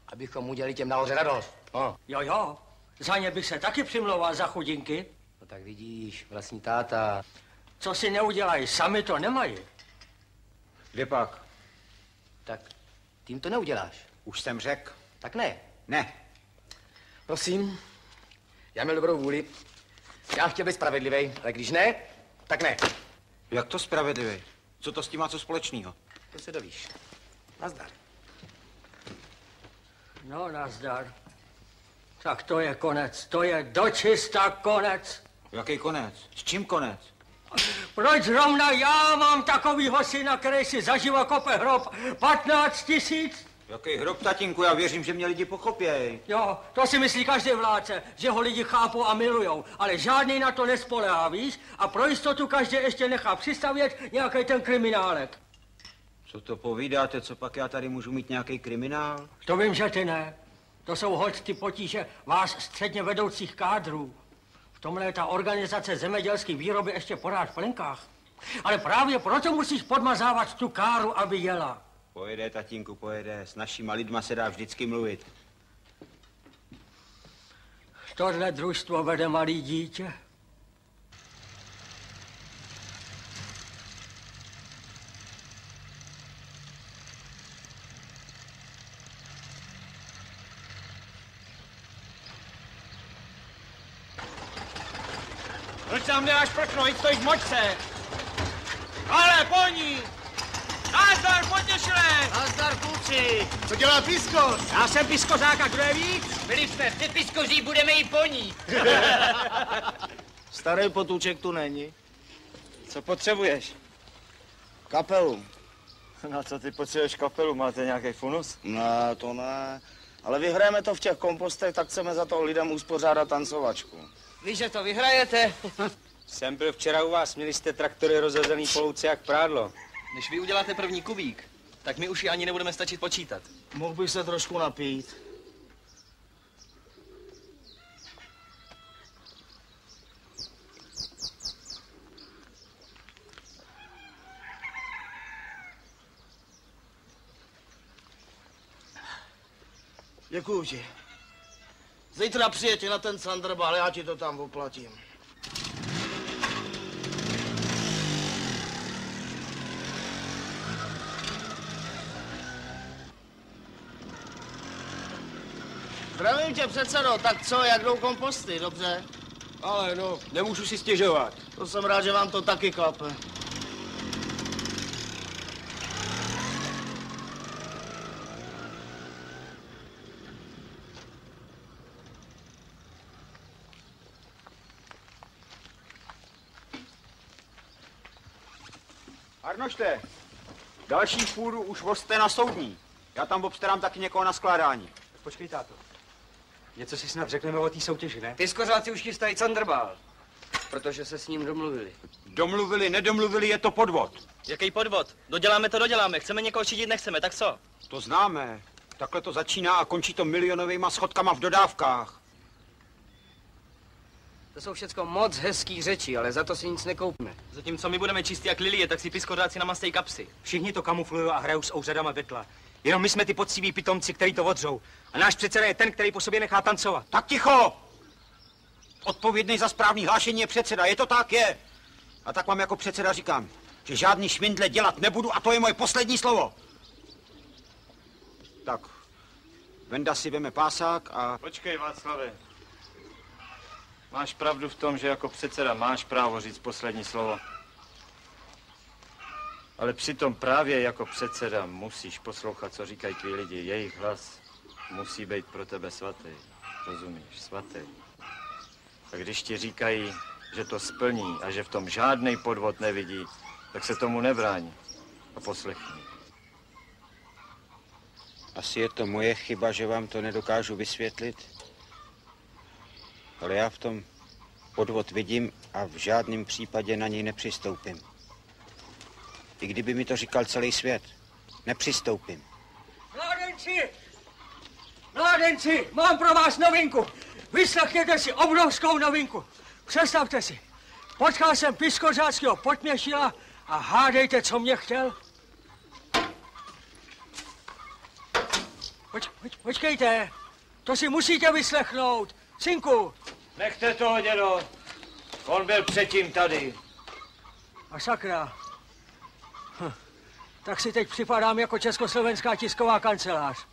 Abychom udělali těm nahoře radost. No. Jo. Za ně bych se taky přimlouval za chudinky. No tak vidíš, vlastní táta. Co si neudělají, sami to nemají. Kde pak? Tak tím to neuděláš. Už jsem řekl. Tak ne. Ne. Prosím, já měl dobrou vůli. Já chtěl být spravedlivý, ale když ne, tak ne. Jak to spravedlivý? Co to s tím má co společného? To se dovíš. Nazdar. No, nazdar. Tak to je konec, to je dočista konec. Jaký konec? S čím konec? Proč zrovna já mám takovýho syna, který si zaživa kope hrob 15 000? Jaký hrob, tatínku, já věřím, že mě lidi pochopěj. Jo, to si myslí každý vládce, že ho lidi chápou a milujou, ale žádný na to nespolehá, víš? A pro jistotu každý ještě nechá přistavět nějaký ten kriminálek. Co to povídáte, co pak já tady můžu mít nějaký kriminál? To vím, že ty ne. To jsou hoď ty potíže vás středně vedoucích kádrů. V tomhle je ta organizace zemědělské výroby ještě pořád v plenkách. Ale právě proto musíš podmazávat tu káru, aby jela. Pojede, tatínku, pojede. S našima lidma se dá vždycky mluvit. Tohle družstvo vede malý dítě. Proč tam nedáš prkno, jít stojíš v močce? Ale, po ní! Nazdar, potěšile! Nazdar, kluci! Co dělá pískoř? Já jsem pískořák, a kdo je víc? Byli jsme 5 pískoří, budeme i po ní. Starý potůček tu není. Co potřebuješ? Kapelu. No co ty potřebuješ kapelu? Máte nějaký funus? Ne, to ne. Ale vyhrajeme to v těch kompostech, tak chceme za to lidem uspořádat tancovačku. Víš, že to vyhrajete? Jsem byl včera u vás, měli jste traktory rozhozený po louce jak prádlo. Než vy uděláte první kubík, tak my už ji ani nebudeme stačit počítat. Mohl bych se trošku napít. Děkuju ti. Zítra přijetě na ten Sandrbal, já ti to tam oplatím. Zdravím tě, předsedo, tak co, jak jdou komposty, dobře? Ale no, nemůžu si stěžovat. To jsem rád, že vám to taky klape. Arnošte, další fůru už vozte na soudní. Já tam obstarám taky někoho na skládání. Počkej, táto. Něco si snad řekneme o té soutěži, ne? Piskořáci už chystají Candrbál, protože se s ním domluvili. Domluvili, nedomluvili, je to podvod. Jaký podvod? Doděláme. Chceme někoho šidit, nechceme, tak co? To známe. Takhle to začíná a končí to milionovýma schodkama v dodávkách. To jsou všecko moc hezkých řečí, ale za to si nic nekoupíme. Zatímco my budeme čistí jak lilie, tak si piskořáci namastej kapsy. Všichni to kamuflují a hrajou s ouřadama betla. Jenom my jsme ty poctiví pitomci, který to odřou. A náš předseda je ten, který po sobě nechá tancovat. Tak ticho! Odpovědný za správný hlášení je předseda, je to tak, je. A tak vám jako předseda říkám, že žádný švindle dělat nebudu a to je moje poslední slovo. Tak, Venda si veme pásák a... Počkej, Václave. Máš pravdu v tom, že jako předseda máš právo říct poslední slovo. Ale přitom právě jako předseda musíš poslouchat, co říkají tví lidi. Jejich hlas musí být pro tebe svatý. Rozumíš? Svatý. A když ti říkají, že to splní a že v tom žádný podvod nevidí, tak se tomu nebrání a poslechni. Asi je to moje chyba, že vám to nedokážu vysvětlit. Ale já v tom podvod vidím a v žádném případě na něj nepřistoupím. I kdyby mi to říkal celý svět, nepřistoupím. Mládenci, mám pro vás novinku. Vyslechněte si obrovskou novinku. Představte si, potkal jsem piskořáckého potměšila a hádejte, co mě chtěl. Počkejte, to si musíte vyslechnout. Synku. Nechte toho, dědo. On byl předtím tady. A sakra. Tak si teď připadám jako Československá tisková kancelář.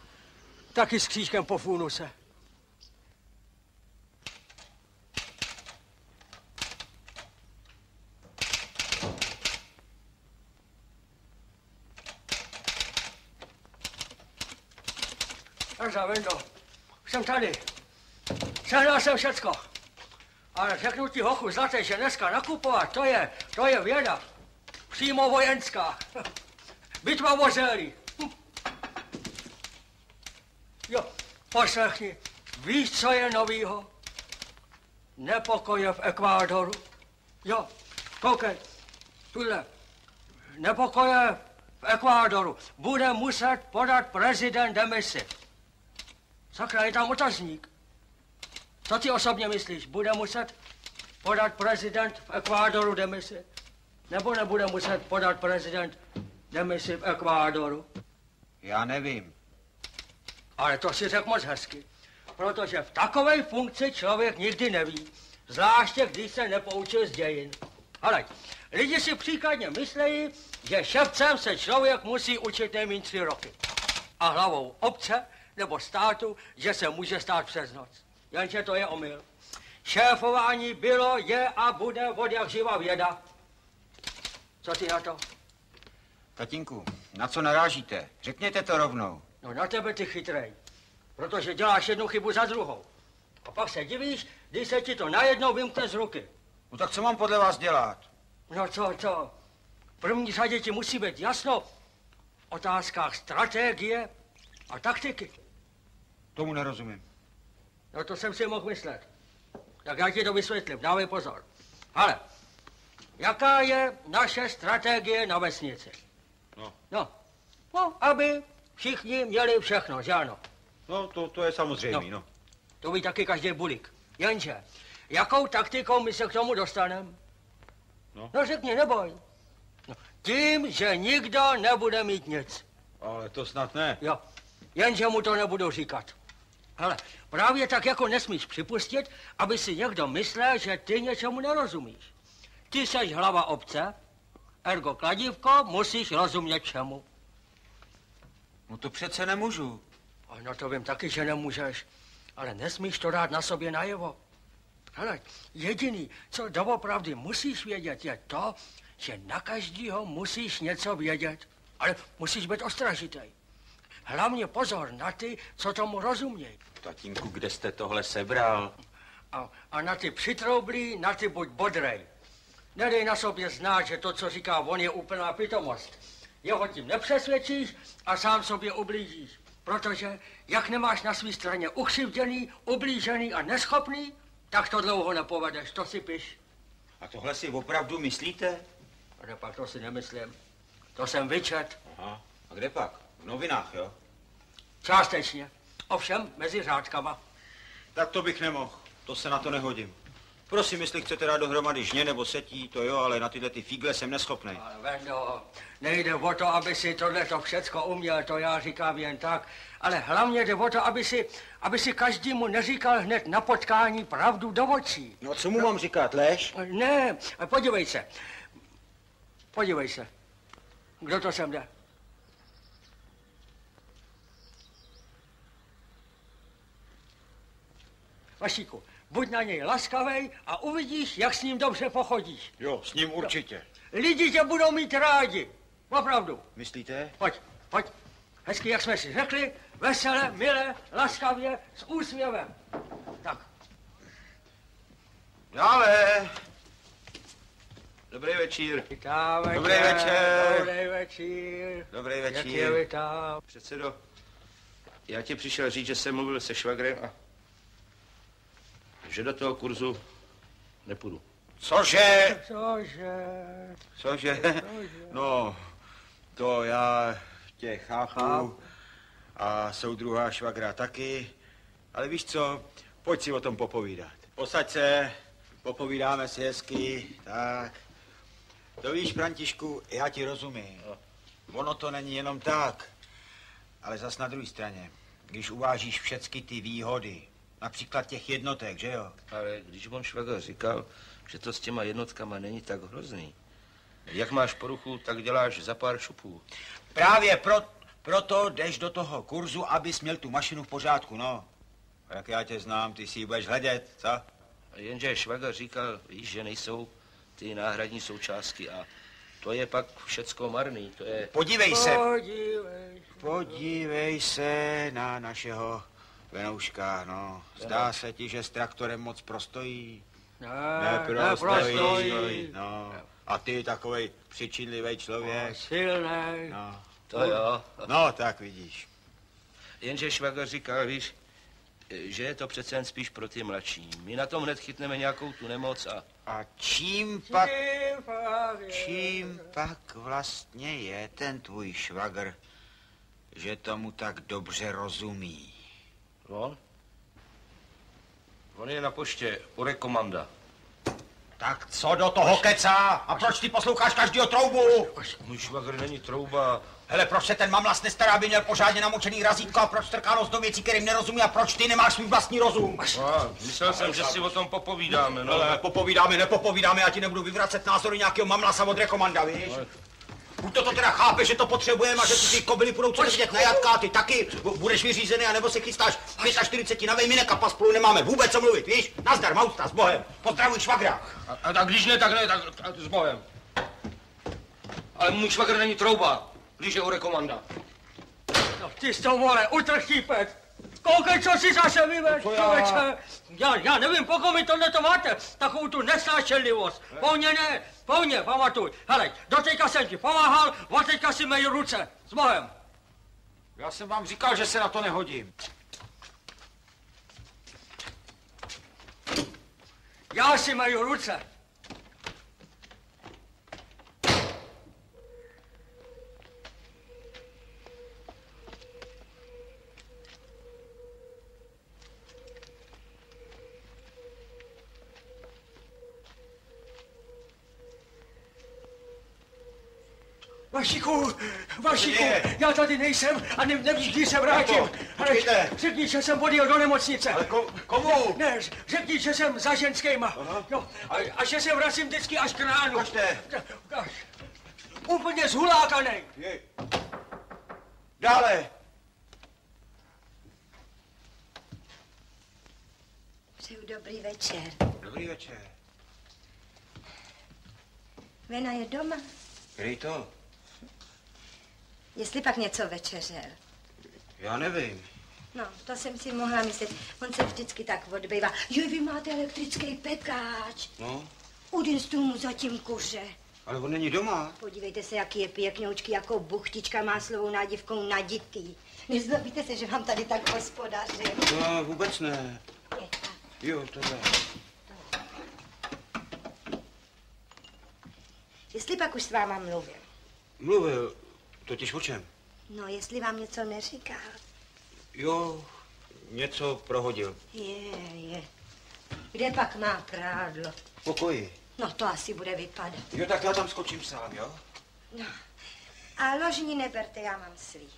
Taky s křížkem po funuse. Takže, Vendo, jsem tady. Sehnal jsem všecko. Ale řeknu ti, hochu, zlaté, že dneska nakupovat, to je věda. Přímo vojenská. Bitva o Zélí. Jo, poslechni, víš, co je novýho? Nepokoje v Ekvádoru. Jo, koukej, tuhle. Nepokoje v Ekvádoru. Bude muset podat prezident demisi. Sakra, je tam otazník. Co ty osobně myslíš? Bude muset podat prezident v Ekvádoru demisi? Nebo nebude muset podat prezident demisi v Ekvádoru? Já nevím. Ale to si řekl moc hezky. Protože v takové funkci člověk nikdy neví. Zvláště, když se nepoučil z dějin. Ale lidi si příkladně myslejí, že ševcem se člověk musí učit nejméně 3 roky. A hlavou obce nebo státu, že se může stát přes noc. Jenže to je omyl. Šéfování bylo, je a bude od jak živa věda. Co ty na to? Tatínku, na co narážíte? Řekněte to rovnou. No na tebe ty chytrej. Protože děláš jednu chybu za druhou. A pak se divíš, když se ti to najednou vymkne z ruky. No tak co mám podle vás dělat? No co? V první řadě ti musí být jasno v otázkách strategie a taktiky. Tomu nerozumím. No to jsem si mohl myslet. Tak já ti to vysvětlím, dávej pozor. Ale, jaká je naše strategie na vesnici? No, aby všichni měli všechno, že ano? No, to je samozřejmé, no. To ví taky každý bulík. Jenže, jakou taktikou my se k tomu dostaneme? No řekni, neboj. No, tím, že nikdo nebude mít nic. Ale to snad ne. Jo, jenže mu to nebudu říkat. Hele, právě tak jako nesmíš připustit, aby si někdo myslel, že ty něčemu nerozumíš. Ty seš hlava obce, ergo kladívko, musíš rozumět čemu. No to přece nemůžu. No to vím taky, že nemůžeš. ale nesmíš to dát na sobě najevo. Hele, jediný, co doopravdy musíš vědět, je to, že na každýho musíš něco vědět, ale musíš být ostražitej. Hlavně pozor na ty, co tomu rozumějí. Tatínku, kde jste tohle sebral? A na ty přitroublí, na ty buď bodrej. Nedej na sobě znát, že to, co říká on, je úplná pitomost. Jeho tím nepřesvědčíš a sám sobě ublížíš. Protože jak nemáš na své straně ukřivděný, ublížený a neschopný, tak to dlouho nepovedeš, to si piš. A tohle si opravdu myslíte? Ale pak to si nemyslím. To jsem vyčet. Aha. A kde pak? V novinách, jo? Částečně. Ovšem mezi řádkama. Tak to bych nemohl. To se na to nehodím. Prosím, jestli chcete dát dohromady žně nebo setí, to jo, ale na tyhle ty fígle jsem neschopnej. Ale Vendo, nejde o to, aby si tohleto všecko uměl, to já říkám jen tak. Ale hlavně jde o to, aby si každému neříkal hned na potkání pravdu do očí. No co mu mám říkat, lež? Ne, podívej se. Podívej se. Kdo to sem jde? Vašíku, buď na něj laskavej a uvidíš, jak s ním dobře pochodíš. Jo, s ním určitě. Lidi tě budou mít rádi. Opravdu. Myslíte? Pojď. Hezky, jak jsme si řekli, vesele, milé, laskavě, s úsměvem. Tak. Dále. Dobrý večír. Vítáme Dobrý tě. večer. Dobrý večír. Dobrý večír. Jak je vítám. Předsedo, já ti přišel říct, že jsem mluvil se švagrem a že do toho kurzu nepůjdu. Cože? Cože? No, to já tě chápu a soudruha švagra taky, ale víš co, pojď si o tom popovídat. Posaď se, popovídáme si hezky, tak. To víš, Františku, já ti rozumím. Ono to není jenom tak, ale zas na druhé straně, když uvážíš všechny ty výhody, například těch jednotek, že jo? Ale když on švagr říkal, že to s těma jednotkama není tak hrozný. Jak máš poruchu, tak děláš za pár šupů. Právě proto jdeš do toho kurzu, abys měl tu mašinu v pořádku, no. A jak já tě znám, ty si ji budeš hledět, co? A jenže švagr říkal, víš, že nejsou ty náhradní součástky a to je pak všecko marný, to je... Podívej se na našeho Venouška, no. Zdá se ti, že s traktorem moc prostojí? Neprostojí. No. A ty takovej přičinlivý člověk. Silnej. No. To jo. No, tak vidíš. Jenže švagr říkal, víš, že je to přece jen spíš pro ty mladší. My na tom hned chytneme nějakou tu nemoc a... A čím pak vlastně je ten tvůj švagr, že tomu tak dobře rozumí? On je na poště u rekomanda. Tak co do toho kecá? A proč ty posloucháš každýho troubu? Můj švagr není trouba. Hele, proč se ten mamlas nestará, aby měl pořádně namočený razítko a proč strká nos do věcí, kterým nerozumí a proč ty nemáš svůj vlastní rozum? Myslel jsem, že si o tom popovídáme, no. Ale nepopovídáme, já ti nebudu vyvracet názory nějakého mamlasa od rekomanda, víš? Buď to teda chápeš, že to potřebujeme a že ty kobily budou co vidět na jatka a ty taky budeš vyřízený, anebo se chystáš 45 na vejminek a spolu nemáme vůbec co mluvit, víš? Nazdar, Mausta, s Bohem, pozdravuj švagra. A tak když ne, tak s Bohem. Ale můj švagr není trouba, když je u rekomanda. No ty s tou vole, utrh típet. Koukej, co si zase vyveš, člověče. Já nevím, po komu tohleto máte, takovou tu nesnášenlivost. Po mně, pamatuj. Hele, doteďka jsem ti pomáhal, odteďka si mej ruce. S Bohem. Já jsem vám říkal, že se na to nehodím. Já si mej ruce. Vašíku, já tady nejsem a nevíš, kdy se vrátím. Počkejte. Řekni, že jsem odjel do nemocnice. Ale komu? Ne, řekni, že jsem za ženskýma. No, a že se vracím vždycky až k ránu. Kažte. Úplně zhulákanej. Dále. Přeju dobrý večer. Dobrý večer. Vena je doma? Kde to? Jestli pak něco večeřel. Já nevím. No, to jsem si mohla myslet. On se vždycky tak odbývá. Jo, vy máte elektrický pekáč. No, Udin stůl mu zatím kuře. ale on není doma. Podívejte se, jaký je pěkňoučký, jako buchtička má slovou nádivkou naditý. Nezlobíte se, že vám tady tak hospodařím. No, vůbec ne. Jo, tohle. Jestli pak už s váma mluvil. Mluvil, totiž o čem? No, jestli vám něco neříká. Jo, něco prohodil. Je. Kde pak má prádlo? V pokoji. No, to asi bude vypadat. Jo, tak já tam skočím sám, jo? No. A ložní neberte, já mám svý.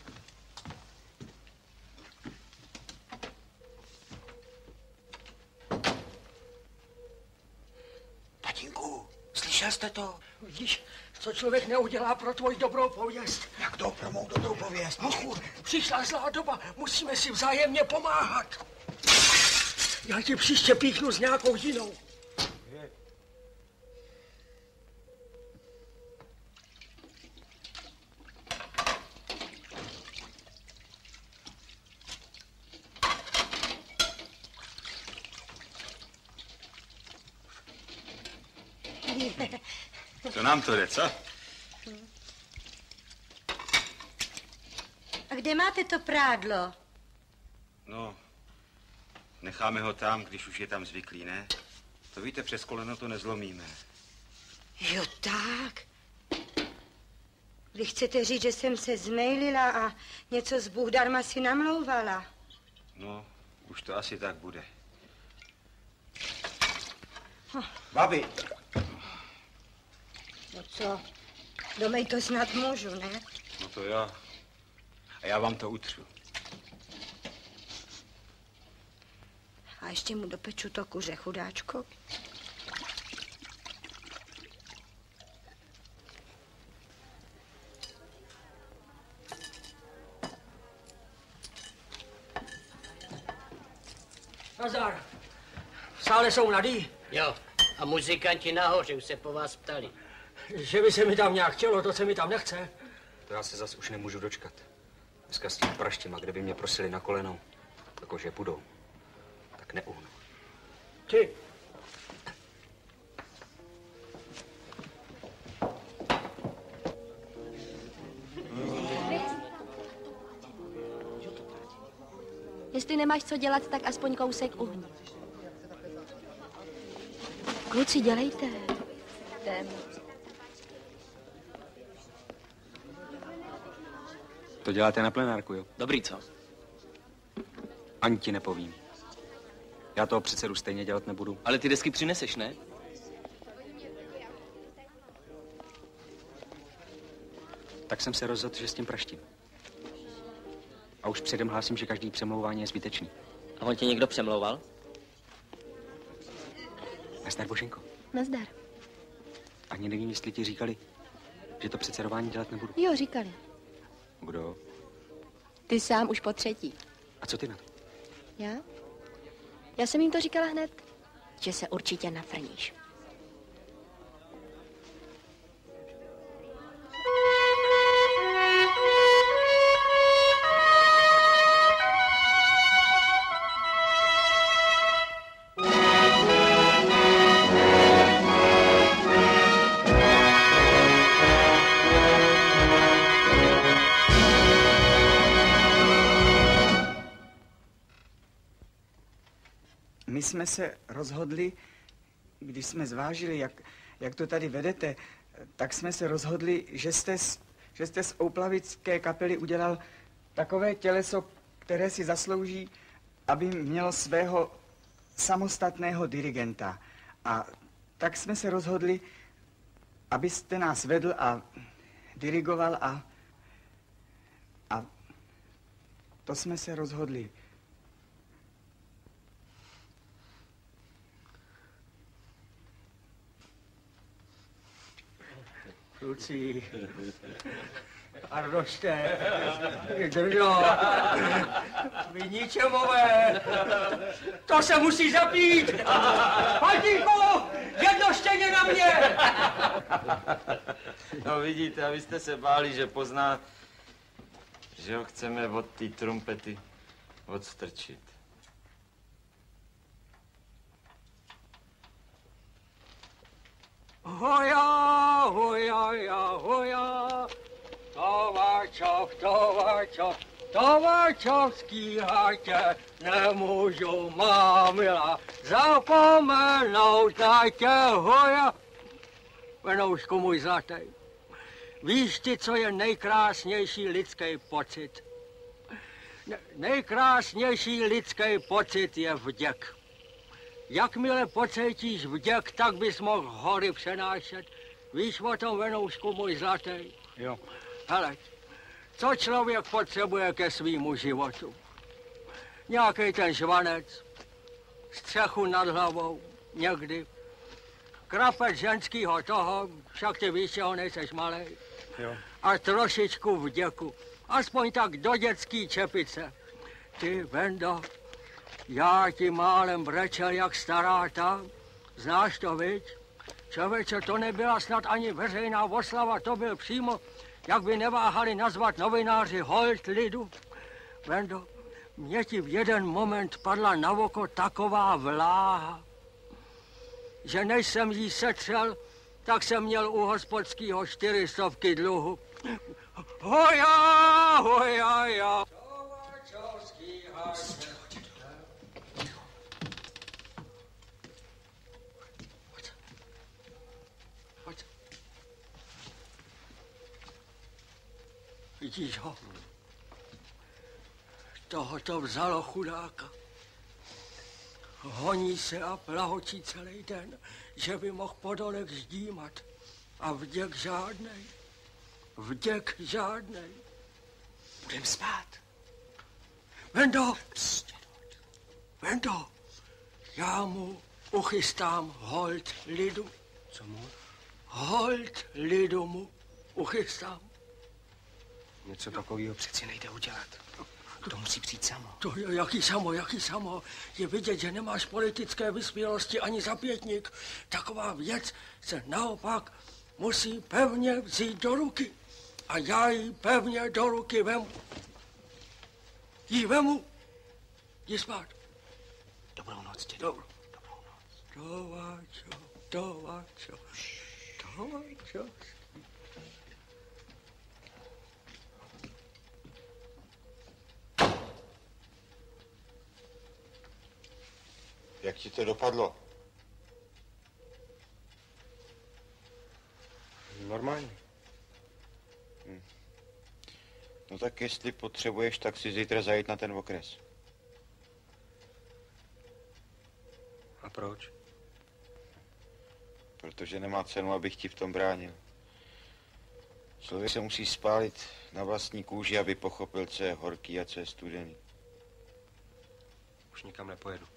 Tatínku, slyšel jste to? Vidíš, co člověk neudělá pro tvoji dobrou pověst. Jak to pro mou dobrou pověst? Hochu, přišla zlá doba, musíme si vzájemně pomáhat. Já ti příště píchnu s nějakou jinou. To nám to jde, co? A kde máte to prádlo? No, necháme ho tam, když už je tam zvyklý, ne? To víte, přes koleno to nezlomíme. Jo, tak. Vy chcete říct, že jsem se zmejlila a něco z Bůh darma si namlouvala? No, už to asi tak bude. Babi. No co? Domej to snad můžu, ne? No to jo. A já vám to utřu. A ještě mu dopeču to kuře, chudáčko. Nazdar. V sále jsou mladí. Jo, a muzikanti nahoře už se po vás ptali. Že by se mi tam nějak chtělo, to se mi tam nechce. To já se zas už nemůžu dočkat. Dneska s tím praštěma, kde by mě prosili na kolenou, jakože půjdou, tak neuhnu. Ty. Jestli nemáš co dělat, tak aspoň kousek uhni. Kluci, dělejte. Jdem. To děláte na plenárku, jo? Dobrý, co? Ani ti nepovím. Já toho předsedu stejně dělat nebudu. Ale ty desky přineseš, ne? Tak jsem se rozhodl, že s tím praštím. A už předem hlásím, že každý přemlouvání je zbytečný. A on tě někdo přemlouval? Nazdar, Boženko. Nazdar. Ani nevím, jestli ti říkali, že to předsedování dělat nebudu. Jo, říkali. Kdo? Ty sám už po třetí. A co ty na to? Já? Já jsem jim to říkala hned, že se určitě nafrníš. My jsme se rozhodli, když jsme zvážili, jak to tady vedete, tak jsme se rozhodli, že jste z Ouplavické kapely udělal takové těleso, které si zaslouží, aby mělo svého samostatného dirigenta. A tak jsme se rozhodli, abyste nás vedl a dirigoval a to jsme se rozhodli. Kluci, A roste. Drdo. Vy ničemové. To se musí zapít. Patíku, jedno štěně na mě. No vidíte, a vy jste se báli, že pozná, že ho chceme od té trumpety odstrčit. Hoja, hoja, ja, hoja, Tovačovský hatě, nemůžu, mámila, zapomenout na tě, hoja. Venoušku můj zlatý, víš ty, co je nejkrásnější lidský pocit? Nejkrásnější lidský pocit je vděk. Jakmile pocítíš vděk, tak bys mohl hory přenášet. Víš o tom, venoušku můj zlatý? Jo. Hele, co člověk potřebuje ke svýmu životu? Nějaký ten žvanec, střechu nad hlavou, někdy. Krapec ženskýho toho, však ty víš, čeho nejseš malej. Jo. A trošičku vděku. Aspoň tak do dětský čepice. Ty, Vendo, já ti málem brečel jak stará ta. Znáš to, viď? Člověče, to nebyla snad ani veřejná oslava, to byl přímo, jak by neváhali nazvat novináři hold lidu. Vendo, mě ti v jeden moment padla na oko taková vláha, že než jsem jí setřel, tak jsem měl u hospodskýho 400 dluhu. Hoja, hoja, ja. Vidíš ho? Toho to vzalo chudáka. Honí se a plahočí celý den, že by mohl po dolech ždímat. A vděk žádnej. Vděk žádnej. Budem spát. Vendo! Vendo! Já mu uchystám hold lidu. Co mu? Hold lidu mu uchystám. Něco takového přeci nejde udělat. To musí přijít samo. To je, jaký samo? Je vidět, že nemáš politické vyspělosti ani zapětník. Taková věc se naopak musí pevně vzít do ruky. A já ji pevně do ruky vemu. Jí vemu. Jdi spát. Dobrou noc, dědo. Dobrou noc. Tovačo. Jak ti to dopadlo? Normálně. No tak jestli potřebuješ, tak si zítra zajít na ten okres. A proč? Protože nemá cenu, abych ti v tom bránil. Člověk se musí spálit na vlastní kůži, aby pochopil, co je horký a co je studený. Už nikam nepojedu.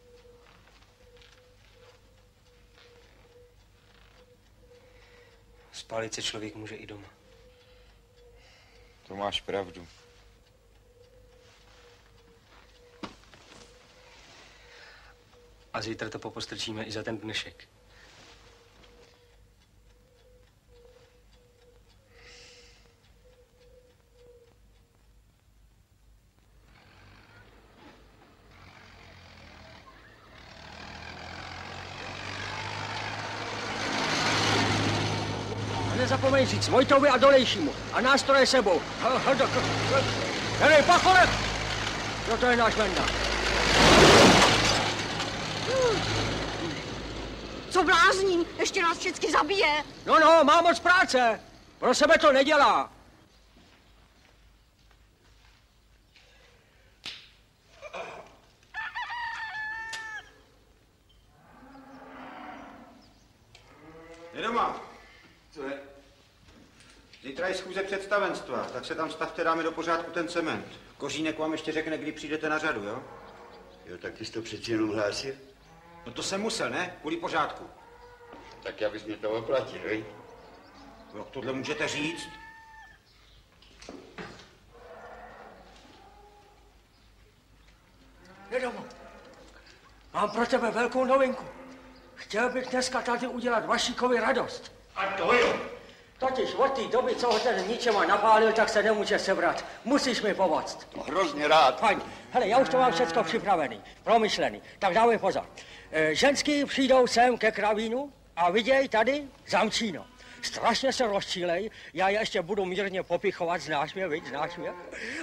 Spálit se člověk může i doma. To máš pravdu. A zítra to popostrčíme i za ten dnešek. Nezapomeň říct Vojtovi a Dolejšímu. A nástroje sebou. Hej, pachole! No to je náš Venda. Co blázní? Ještě nás všichni zabije. No, má moc práce. Pro sebe to nedělá. Je doma. Co je? Zítra je schůze představenstva, tak se tam stavte, dáme do pořádku ten cement. Kořínek vám ještě řekne, kdy přijdete na řadu, jo? Jo, tak ty jsi to přeci jenom hlásil? No to jsem musel, ne? Kvůli pořádku. Tak já bys mě to oplatil, vej? No, tohle můžete říct. Nedomo, mám pro tebe velkou novinku. Chtěl bych dneska tady udělat Vašíkovi radost. A to jo. Totiž od té doby, co ho ten ničema napálil, tak se nemůže sebrat. Musíš mi pomoct. To hrozně rád. Fajn. Hele, já už to mám všecko připravený, promyšlený. Tak dávej pozor. Ženský přijdou sem ke kravínu a viděj tady zamčíno. Strašně se rozčílej, já je ještě budu mírně popichovat, znáš mě, viď, znáš mě?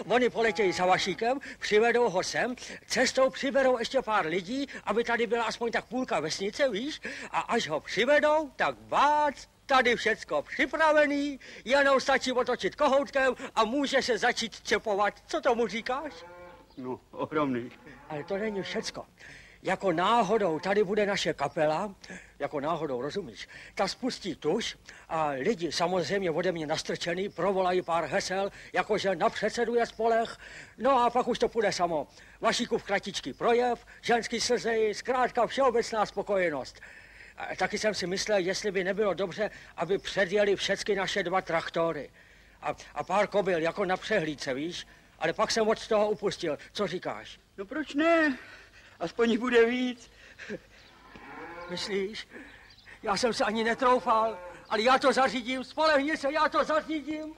Oni poletějí za Vašíkem, přivedou ho sem, cestou přivedou ještě pár lidí, aby tady byla aspoň tak půlka vesnice, víš? A až ho přivedou, tak bác, tady všecko připravený, jenom stačí otočit kohoutkem a může se začít čepovat. Co tomu říkáš? No, ohromný. Ale to není všecko. Jako náhodou tady bude naše kapela, jako náhodou, rozumíš, ta spustí tuž a lidi samozřejmě ode mě nastrčený provolají pár hesel, jakože na předsedu je spolech, no a pak už to půjde samo. Vašíkův kratičký projev, ženský slzej, zkrátka všeobecná spokojenost. A taky jsem si myslel, jestli by nebylo dobře, aby předjeli všechny naše 2 traktory. A pár kobyl, jako na přehlídce, víš? Ale pak jsem od toho upustil. Co říkáš? No proč ne? Aspoň jich bude víc. Myslíš? Já jsem se ani netroufal, ale já to zařídím, spolehni se, já to zařídím.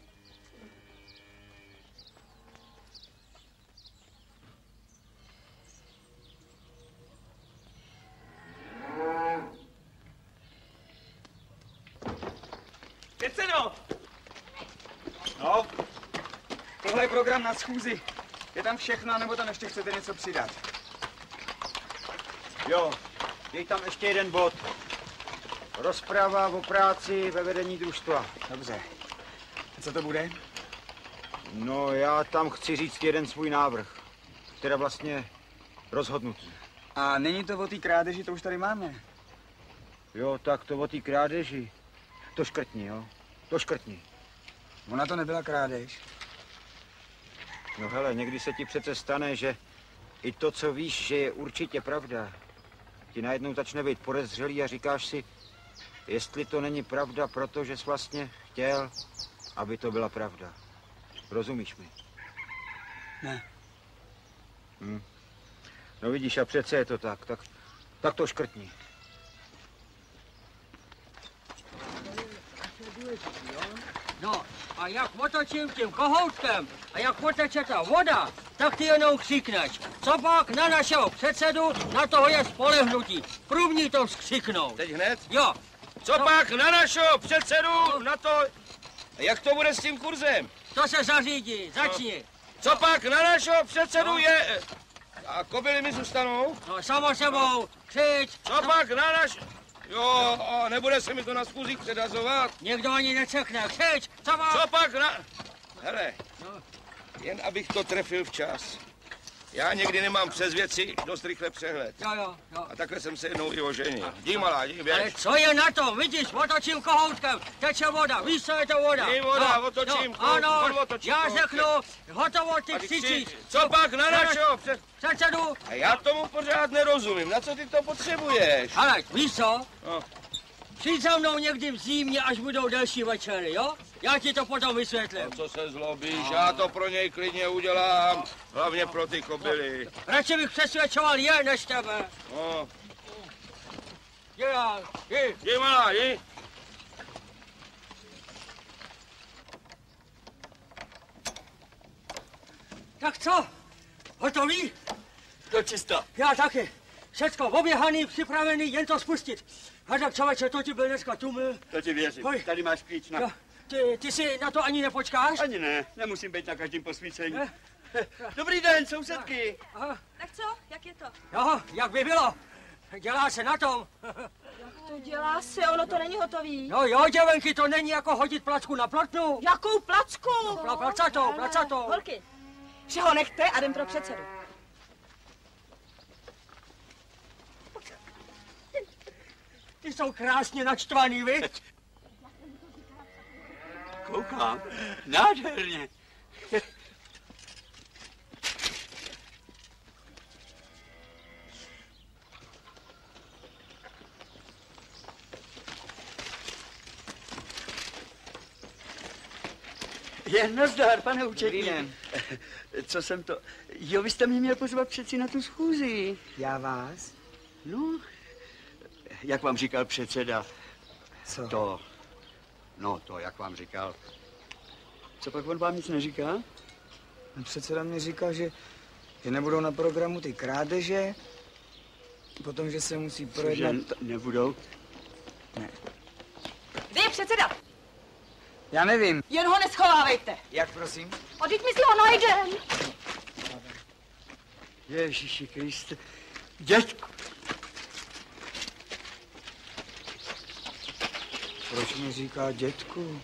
Předsedo! No? Tohle je program na schůzi. Je tam všechno, nebo tam ještě chcete něco přidat? Jo, je tam ještě jeden bod. Rozprava o práci ve vedení družstva. Dobře. A co to bude? No, já tam chci říct jeden svůj návrh. Teda vlastně rozhodnutí. A není to o té krádeži, to už tady máme. Jo, tak to o té krádeži. To škrtni, jo? To škrtni. Ona to nebyla krádež. No hele, někdy se ti přece stane, že i to, co víš, že je určitě pravda, ti najednou začne být podezřelý a říkáš si, jestli to není pravda, protože jsi vlastně chtěl, aby to byla pravda. Rozumíš mi? Ne. No vidíš, a přece je to tak. Tak to škrtni. No, a jak otočím tím kohoutkem a jak poteče ta voda, tak ty jenom křikneš. Co pak na našeho předsedu, na toho je spolehnutí. Průvní to vzkřiknout. Teď hned? Jo. Co pak na našeho předsedu, na to... Jak to bude s tím kurzem? To se zařídí, začni. Co pak na našeho předsedu je... A kobyly mi zůstanou? No, samo sebou, křič. Co pak na naš... Jo, nebude se mi to na schůzích předazovat. Někdo ani nečekne, křič, co pak? Co pak na... Hele, jen abych to trefil včas. Já někdy nemám přes věci dost rychle přehled. Jo. A takhle jsem se jednou i oženil. Jdi, malá, jdi, běž. Ale co je na tom, vidíš, otočím kohoutkem, teče voda, víš, co je to voda? Jdi voda, otočím. Ano, já řeknu, hotovo, ty křičíš. Co pak na našeho předsedu? A já tomu pořád nerozumím, na co ty to potřebuješ? Ale víš co? No. Přijď za mnou někdy v zimě, až budou delší večery, jo? Já ti to potom vysvětlím. No, co se zlobíš, já to pro něj klidně udělám, hlavně pro ty kobyly. Radši bych přesvědčoval je, než tebe. No. Jdi, malá, jdi. Tak co? Hotový? Do čista. Já taky. Všecko oběhaný, připravený, jen to spustit. A tak člověče, to ti byl dneska tumil. To ti věřím. Pojď. Tady máš klíč na... Ty si na to ani nepočkáš? Ani ne, nemusím být na každém posvícení. Dobrý den, sousedky. Aha. Tak co, jak je to? Jo, jak by bylo. Dělá se na tom. Jak to dělá se, ono to není hotový. No jo, děvenky, to není jako hodit placku na plotnu. Jakou placku? Placatou. Holky, že ho nechte a jdem pro předsedu. Ty jsou krásně naštvaný, viď? Koukám, nádherně. Jen nazdar, pane účetní. Co jsem to... Jo, vy jste mě měl pozvat přeci na tu schůzi. Já vás? No, jak vám říkal předseda. Co? To, jak vám říkal. Co pak on vám nic neříká? Předseda mi říkal, že nebudou na programu ty krádeže, potom, že se musí projednat... Nebudou? Ne. Kde je předseda? Já nevím. Jen ho neschovávejte. Jak prosím? Odejď mi si ho najdem. Ježíši Kriste. Dětku. Proč mi říká dětku?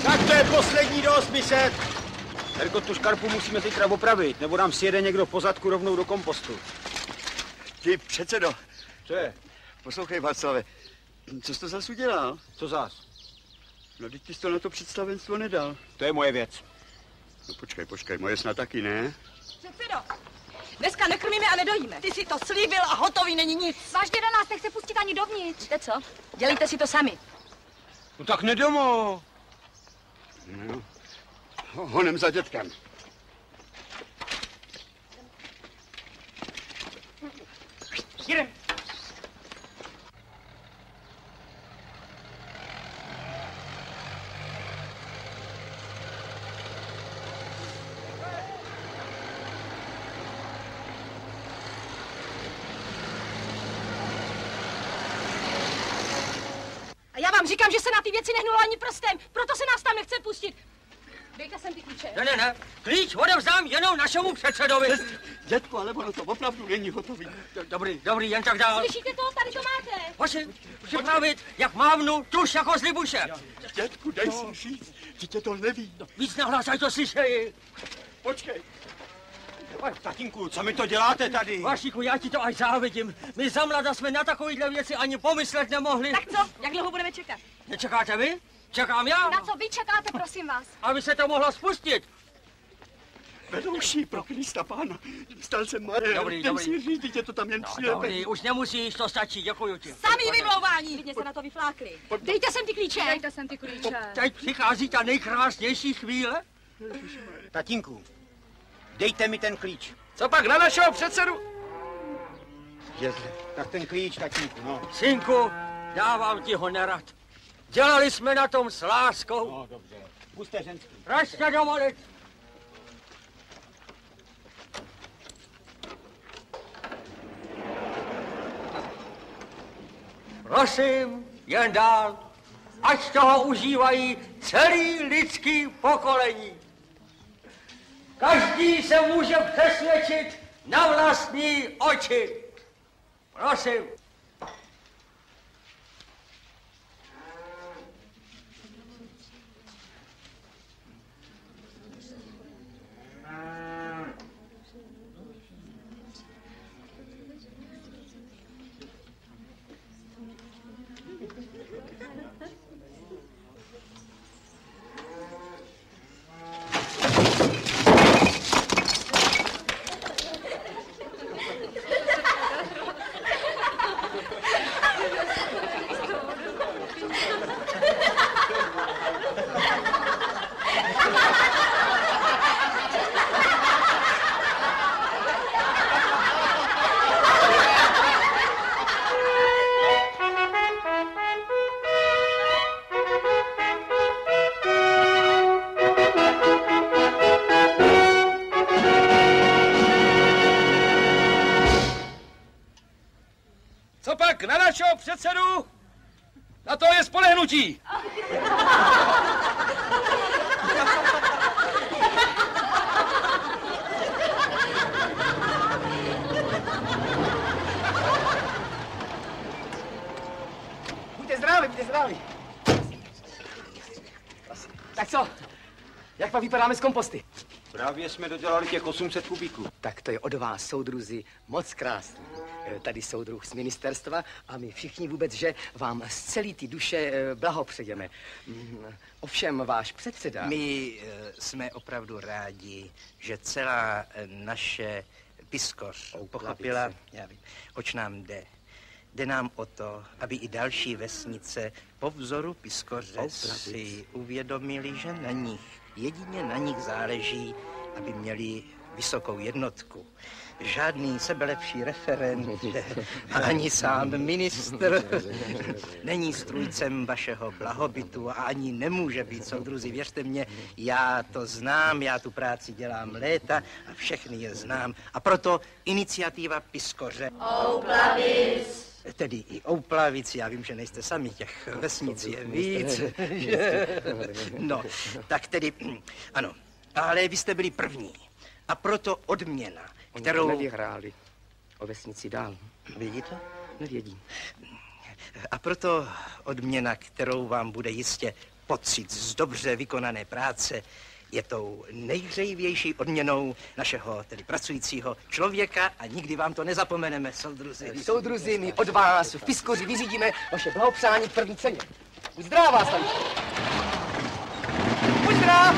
Tak to je poslední do 800. Herko, tu škarpu musíme zítra opravit, nebo nám sjede někdo po zadku rovnou do kompostu. Ty předsedo. Co je? Poslouchej, Václave, co jsi to zas udělal? Co zas? No, teď ty jsi to na to představenstvo nedal. To je moje věc. No počkej, moje snad taky, ne? Předsedo, dneska nekrmíme a nedojíme. Ty si to slíbil a hotový není nic. Váš děda nás nechce pustit ani dovnitř. Víte co? Dělejte si to sami. No tak nedomo. No, honem za dětkem. Jdem. A já vám říkám, že se na ty věci nehnulo ani prstem, proto se nás tam nechce pustit. Dejte sem ty klíče. Ne. Klíč odevzdám jenom našemu předsedovi. Dětku, ale ono to opravdu není hotový. Dobrý, jen tak dál. Slyšíte to? Tady to máte. Hoši, připravit, jak mávnu, tuž jako z Libuše. Dětku, dej si říct, dítě to neví. Víc nahlas, ať to slyšejí. Počkej. Tatínku, co mi to děláte tady? Vašíku, já ti to až závidím. My za mlada jsme na takovýhle věci ani pomyslet nemohli. Tak co? Jak dlouho budeme čekat? Nečekáte vy? Čekám já. Na co vy čekáte, prosím vás? Aby se to mohlo spustit. Vedouší, pro Krista pána. Stal jsem Marek. Dobrý. Ten si říct, dítě to tam jen přilepe. Dobrý, už nemusíš, to stačí, děkuju ti. Samý vymlouvání. Vidně se na to vyflákli. Dejte sem ty klíče. Dejte sem ty klíče. Teď přichází ta nejkrásnější chvíle. Tatínku, dejte mi ten klíč. Co pak na našeho předsedu? Tak ten klíč, tatínku, no. Synku, dávám ti ho nerad. Dělali jsme na tom s láskou. No, dobře. Puste ženský. Ražte dovolit. Prosím, jen dál, ať toho užívají celý lidský pokolení. Každý se může přesvědčit na vlastní oči. Prosím. Na našeho předsedu, na to je spolehnutí. Buďte zdraví. Tak co? Jak pak vypadáme z komposty? Právě jsme dodělali těch 800 kubíků. Tak to je od vás, soudruzi, moc krásný. Tady soudruh z ministerstva a my všichni vůbec, že vám z celé ty duše blahopřejeme. Ovšem váš předseda... My jsme opravdu rádi, že celá naše Piskoř pochopila, já vím, oč nám jde. Jde nám o to, aby i další vesnice po vzoru Piskoře si uvědomili, že na nich, jedině na nich záleží, aby měli vysokou jednotku. Žádný sebelepší referent, ani sám ministr není strůjcem vašeho blahobytu a ani nemůže být, soudruzi, věřte mě, já to znám, já tu práci dělám léta a všechny je znám. A proto iniciativa Piskoře. Ouplavic. Tedy i Ouplavic, já vím, že nejste sami, těch vesnic je víc. No, tak tedy, ano, ale vy jste byli první. A proto odměna, kterou... Nevyhráli. O vesnici dál. Vědí to? Nevědí. A proto odměna, kterou vám bude jistě pocit z dobře vykonané práce, je tou nejhřejivější odměnou našeho, tedy pracujícího člověka a nikdy vám to nezapomeneme, soudruzi. Soudruzi, my od vás v Piskoři vyřídíme vaše blahopřání k první ceně. Buď zdrává, stavičko. Buď zdrav!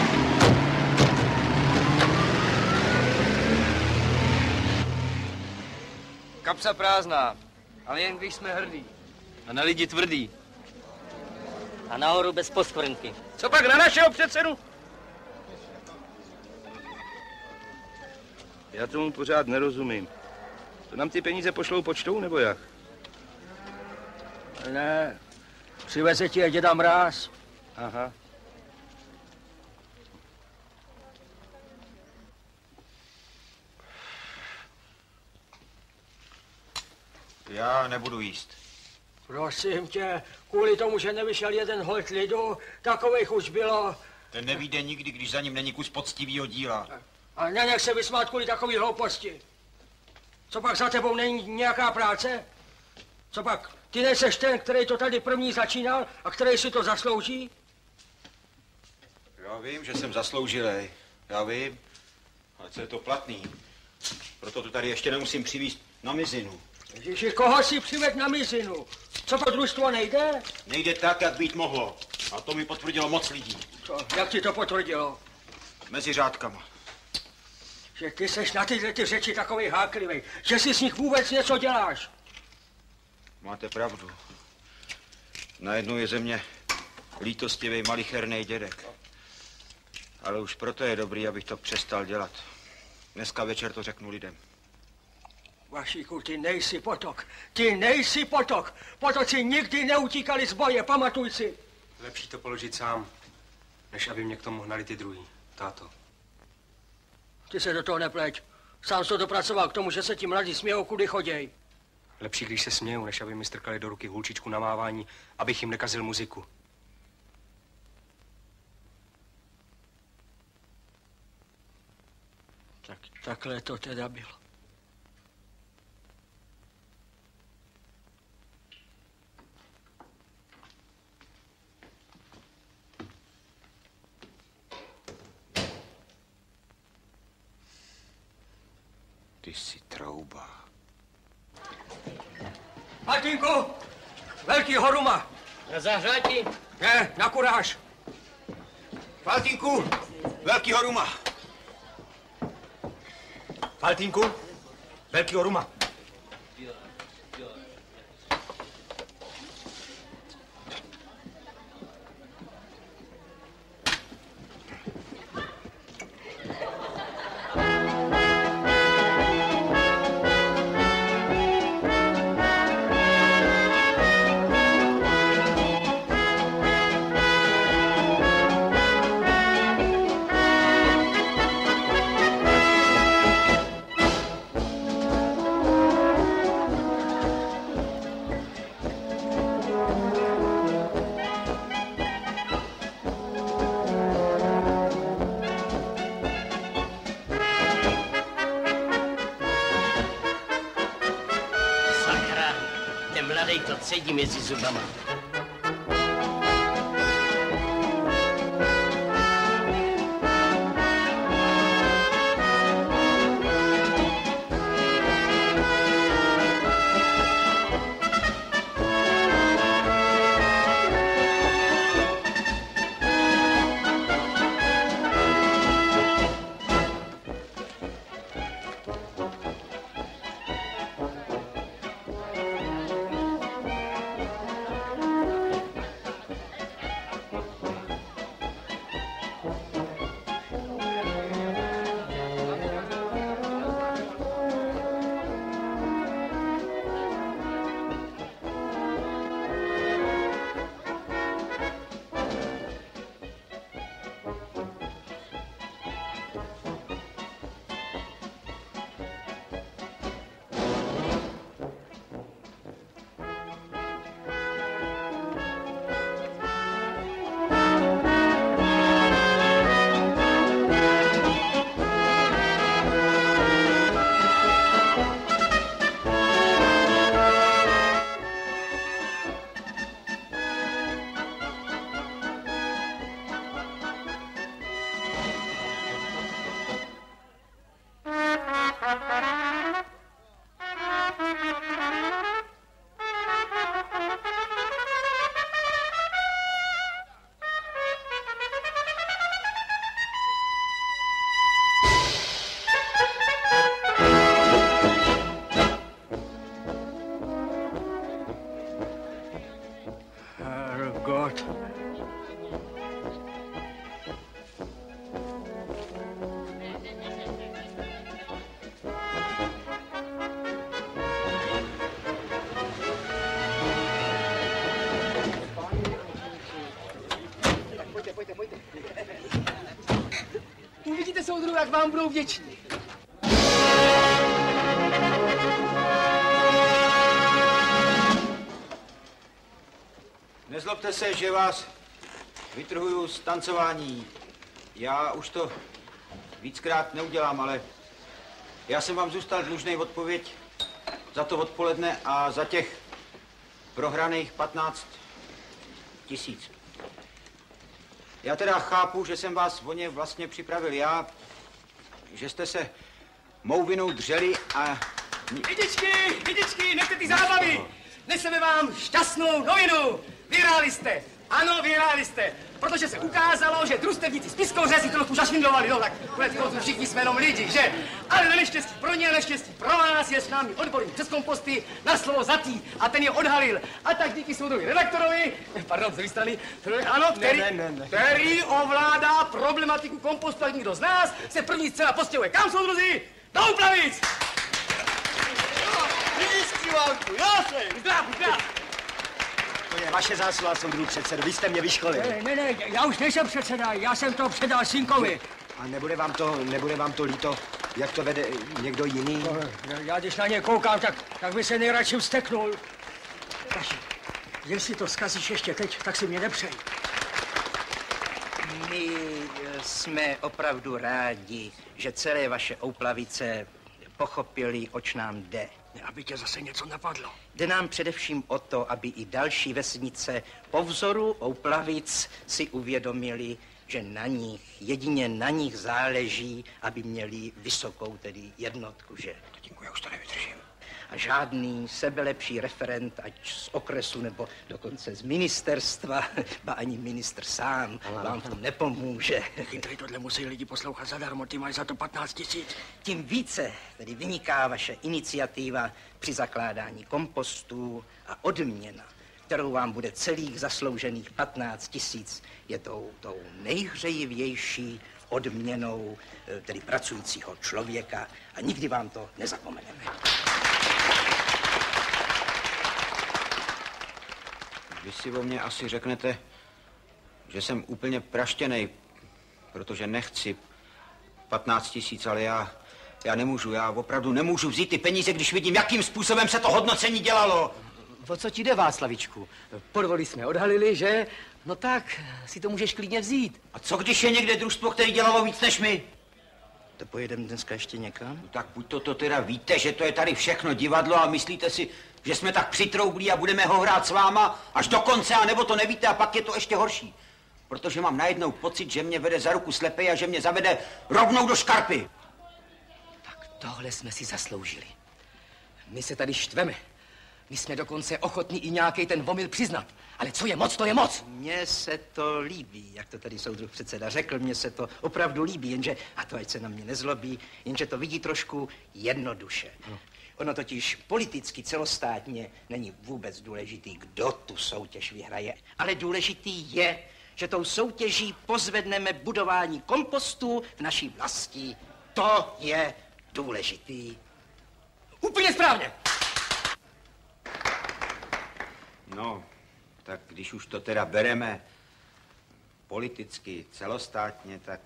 Kapsa prázdná, ale jen když jsme hrdí. A na lidi tvrdí. A nahoru bez poskvrnky. Co pak na našeho předsedu? Já tomu pořád nerozumím. To nám ty peníze pošlou počtou, nebo jak? Ne, přiveze ti je děda Mráz. Aha. Já nebudu jíst. Prosím tě, kvůli tomu, že nevyšel jeden holt lidu, takových už bylo. Ten nevyjde nikdy, když za ním není kus poctivýho díla. A nenech se vysmát kvůli takový hlouposti. Co pak za tebou není nějaká práce? Co pak, ty nejseš ten, který to tady první začínal a který si to zaslouží? Já vím, že jsem zasloužilej. Já vím. Ale co je to platný? Proto to tady ještě nemusím přivízt na mizinu. Ježiši, koho si přived na mizinu? Co to družstvo nejde? Nejde tak, jak být mohlo. A to mi potvrdilo moc lidí. Co? Jak ti to potvrdilo? Mezi řádkama. Že ty seš na tyhle ty řeči takovej háklivej, že si s nich vůbec něco děláš. Máte pravdu. Najednou je ze mě lítostivý malicherný dědek. Ale už proto je dobrý, abych to přestal dělat. Dneska večer to řeknu lidem. Vašíku, ty nejsi potok. Ty nejsi potok. Potoci nikdy neutíkali z boje, pamatuj si. Lepší to položit sám, než aby mě k tomu hnali ty druhý, táto. Ty se do toho nepleť. Sám jsi to dopracoval k tomu, že se ti mladí smějou, kudy choděj. Lepší, když se smějou, než aby mi strkali do ruky hulčičku na mávání, abych jim nekazil muziku. Tak takhle to teda bylo. Ty jsi trouba. Martínku, velký horuma. Na zahřátí? Ne, na kuráž. Faltínku, velký horuma. Faltínku, velký horuma. Mladej to cedí mezi zubama. Uvidíte, soudruhu, jak vám budou vděční. Nezlobte se, že vás vytrhuju z tancování. Já už to víckrát neudělám, ale já jsem vám zůstal dlužnej odpověď za to odpoledne a za těch prohraných 15 000. Já teda chápu, že jsem vás o ně vlastně připravil já, že jste se mou vinou dřeli a... Lidičky, nechte ty zábavy! Neseme vám šťastnou novinu! Vyhráli jste! Ano, vyhráli jste! Protože se ukázalo, že družstevníci z Piskoře si trochu zašvindlovali, no tak koneckonců všichni jsme jenom lidi, že? Ale na neštěstí pro ně, neštěstí pro vás je s námi odborník přes komposty na slovo zatý a ten je odhalil. A tak díky soudruhu redaktorovi, pardon, z druhé strany, ano, který ovládá problematiku kompostu, jak nikdo z nás se první scéna postěhuje. Kam, soudruzi? Do Úplavic! Zdrav! To je vaše zásluha, soudruhu předsedo, vy jste mě vyškolili. Ne, já už nejsem předseda, já jsem to předal synkovi. A nebude vám to líto, jak to vede někdo jiný? Já když na ně koukám, tak by se nejradši vzteknul. Vaši, jestli to zkazíš ještě teď, tak si mě nepřej. My jsme opravdu rádi, že celé vaše Ouplavice pochopili, oč nám jde. Aby tě zase něco napadlo. Jde nám především o to, aby i další vesnice po vzoru Ouplavic si uvědomili, že na nich, jedině na nich záleží, aby měli vysokou tedy jednotku, že? Tatínku, já už to nevydržím. A žádný sebelepší referent, ať z okresu nebo dokonce z ministerstva, ba ani ministr sám vám v tom nepomůže. Chytrej, tohle musí lidi poslouchat zadarmo, ty máš za to 15 000. Tím více tedy vyniká vaše iniciativa při zakládání kompostů a odměna, kterou vám bude celých zasloužených 15 000, je tou nejhřejivější odměnou tedy pracujícího člověka a nikdy vám to nezapomeneme. Vy si o mě asi řeknete, že jsem úplně praštěnej, protože nechci 15 000, ale já nemůžu, já opravdu nemůžu vzít ty peníze, když vidím, jakým způsobem se to hodnocení dělalo. O co ti jde, Václavičku? Podvody jsme odhalili, že? No tak, si to můžeš klidně vzít. A co když je někde družstvo, které dělalo víc než my? To pojedeme dneska ještě někam? No tak buď to teda víte, že to je tady všechno divadlo a myslíte si, že jsme tak přitroublí a budeme ho hrát s váma až do konce, anebo to nevíte a pak je to ještě horší. Protože mám najednou pocit, že mě vede za ruku slepej a že mě zavede rovnou do škarpy. Tak tohle jsme si zasloužili. My se tady štveme. My jsme dokonce ochotní i nějaký ten omyl přiznat. Ale co je moc, to je moc. Mně se to líbí, jak to tady soudruh předseda řekl, mně se to opravdu líbí, jenže, a to ať se na mě nezlobí, jenže to vidí trošku jednoduše. Ono totiž politicky celostátně není vůbec důležitý, kdo tu soutěž vyhraje, ale důležitý je, že tou soutěží pozvedneme budování kompostů v naší vlasti. To je důležitý. Úplně správně. No, tak když už to teda bereme politicky, celostátně, tak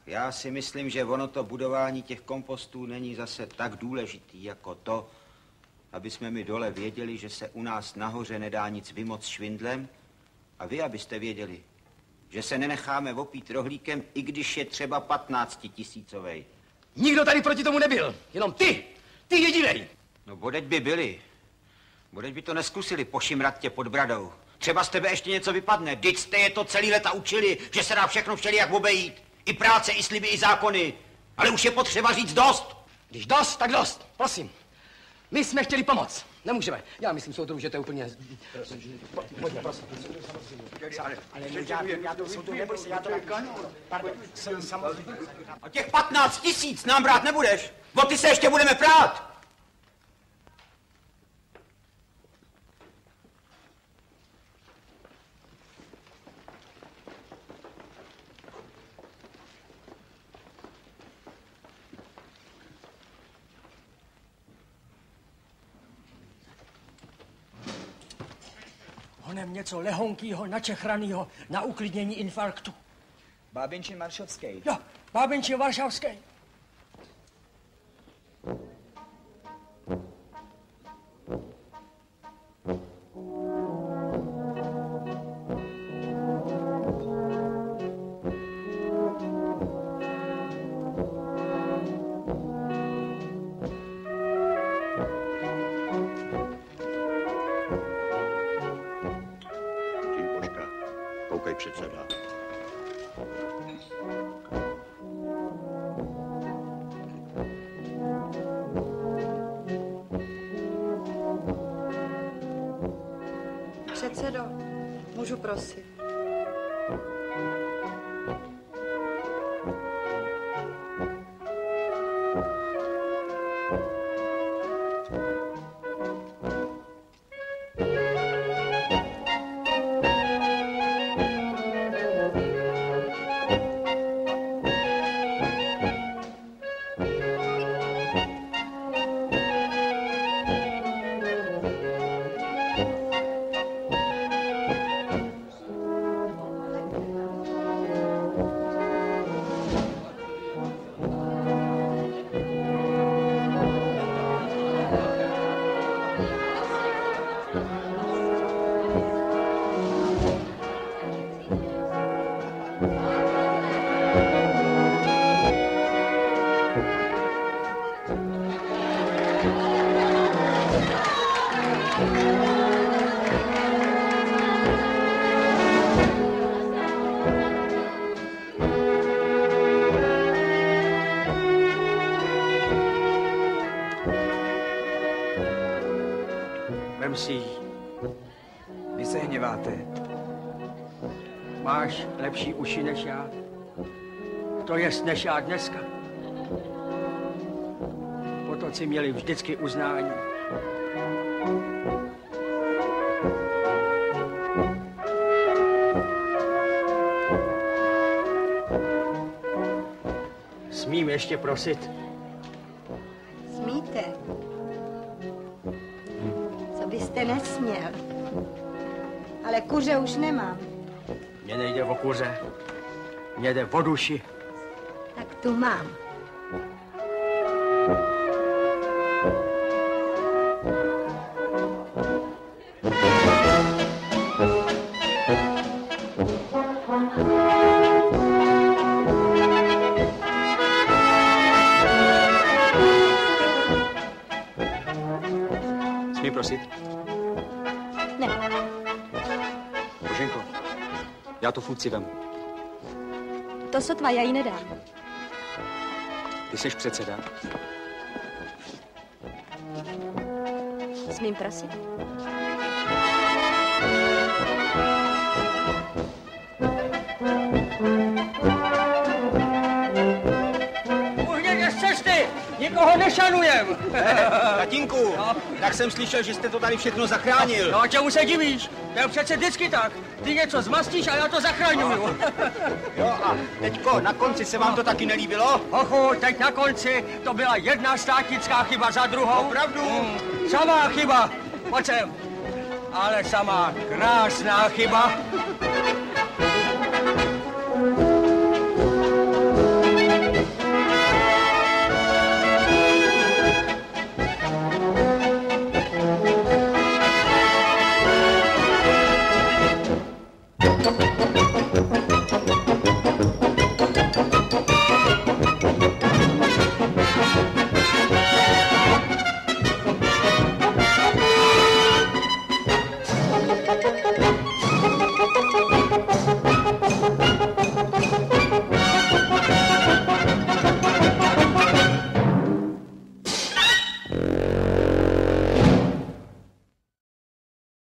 já si myslím, že ono to budování těch kompostů není zase tak důležitý jako to, aby jsme my dole věděli, že se u nás nahoře nedá nic vymoct švindlem a vy, abyste věděli, že se nenecháme opít rohlíkem, i když je třeba 15 000. Nikdo tady proti tomu nebyl, jenom ty jedinej. No bodeď by byli. Bodeď by to neskusili pošimrat tě pod bradou. Třeba z tebe ještě něco vypadne. Vždyť jste je to celý léta učili, že se dá všechno všelijak obejít. I práce, i sliby, i zákony. Ale už je potřeba říct dost. Když dost, tak dost. Prosím. My jsme chtěli pomoct. Nemůžeme. Já myslím, soudruhu, že to je úplně... Pojďme, prosím. Ale já to soudruhu neboj se, já to pardon, samozřejmě. A těch 15 000 nám brát nebudeš. O ty se ještě budeme prát. Honem něco lehonkýho, načechranýho, na uklidnění infarktu. Bábinčin Maršovský. Jo, Bábenče varšavské. Koukej, předseda. Předsedo, můžu prosit. Vem si ji. Vy se hněváte. Máš lepší uši než já. To jest než já dneska. Potoci měli vždycky uznání. Smím ještě prosit? Smíte? Co byste nesměl? Ale kuře už nemám. Mně nejde o kuře. Mně jde o duši. Tak tu mám. Smím prosit? Ne. Boženko, já to fůdci vemu. To sotva, já jí nedám. Ty jsi předseda? Smím prosit? Uhněte z cesty! Nikoho nešanujem! Tatínku, tak jsem slyšel, že jste to tady všechno zachránil. No a čemu se divíš? To je přece vždycky tak. Ty něco zmastíš a já to zachraňuju. Jo a teďko, na konci se vám to taky nelíbilo? Ochu, teď na konci to byla jedna státnická chyba za druhou. Opravdu? Samá chyba. Pojď sem. Ale samá krásná chyba.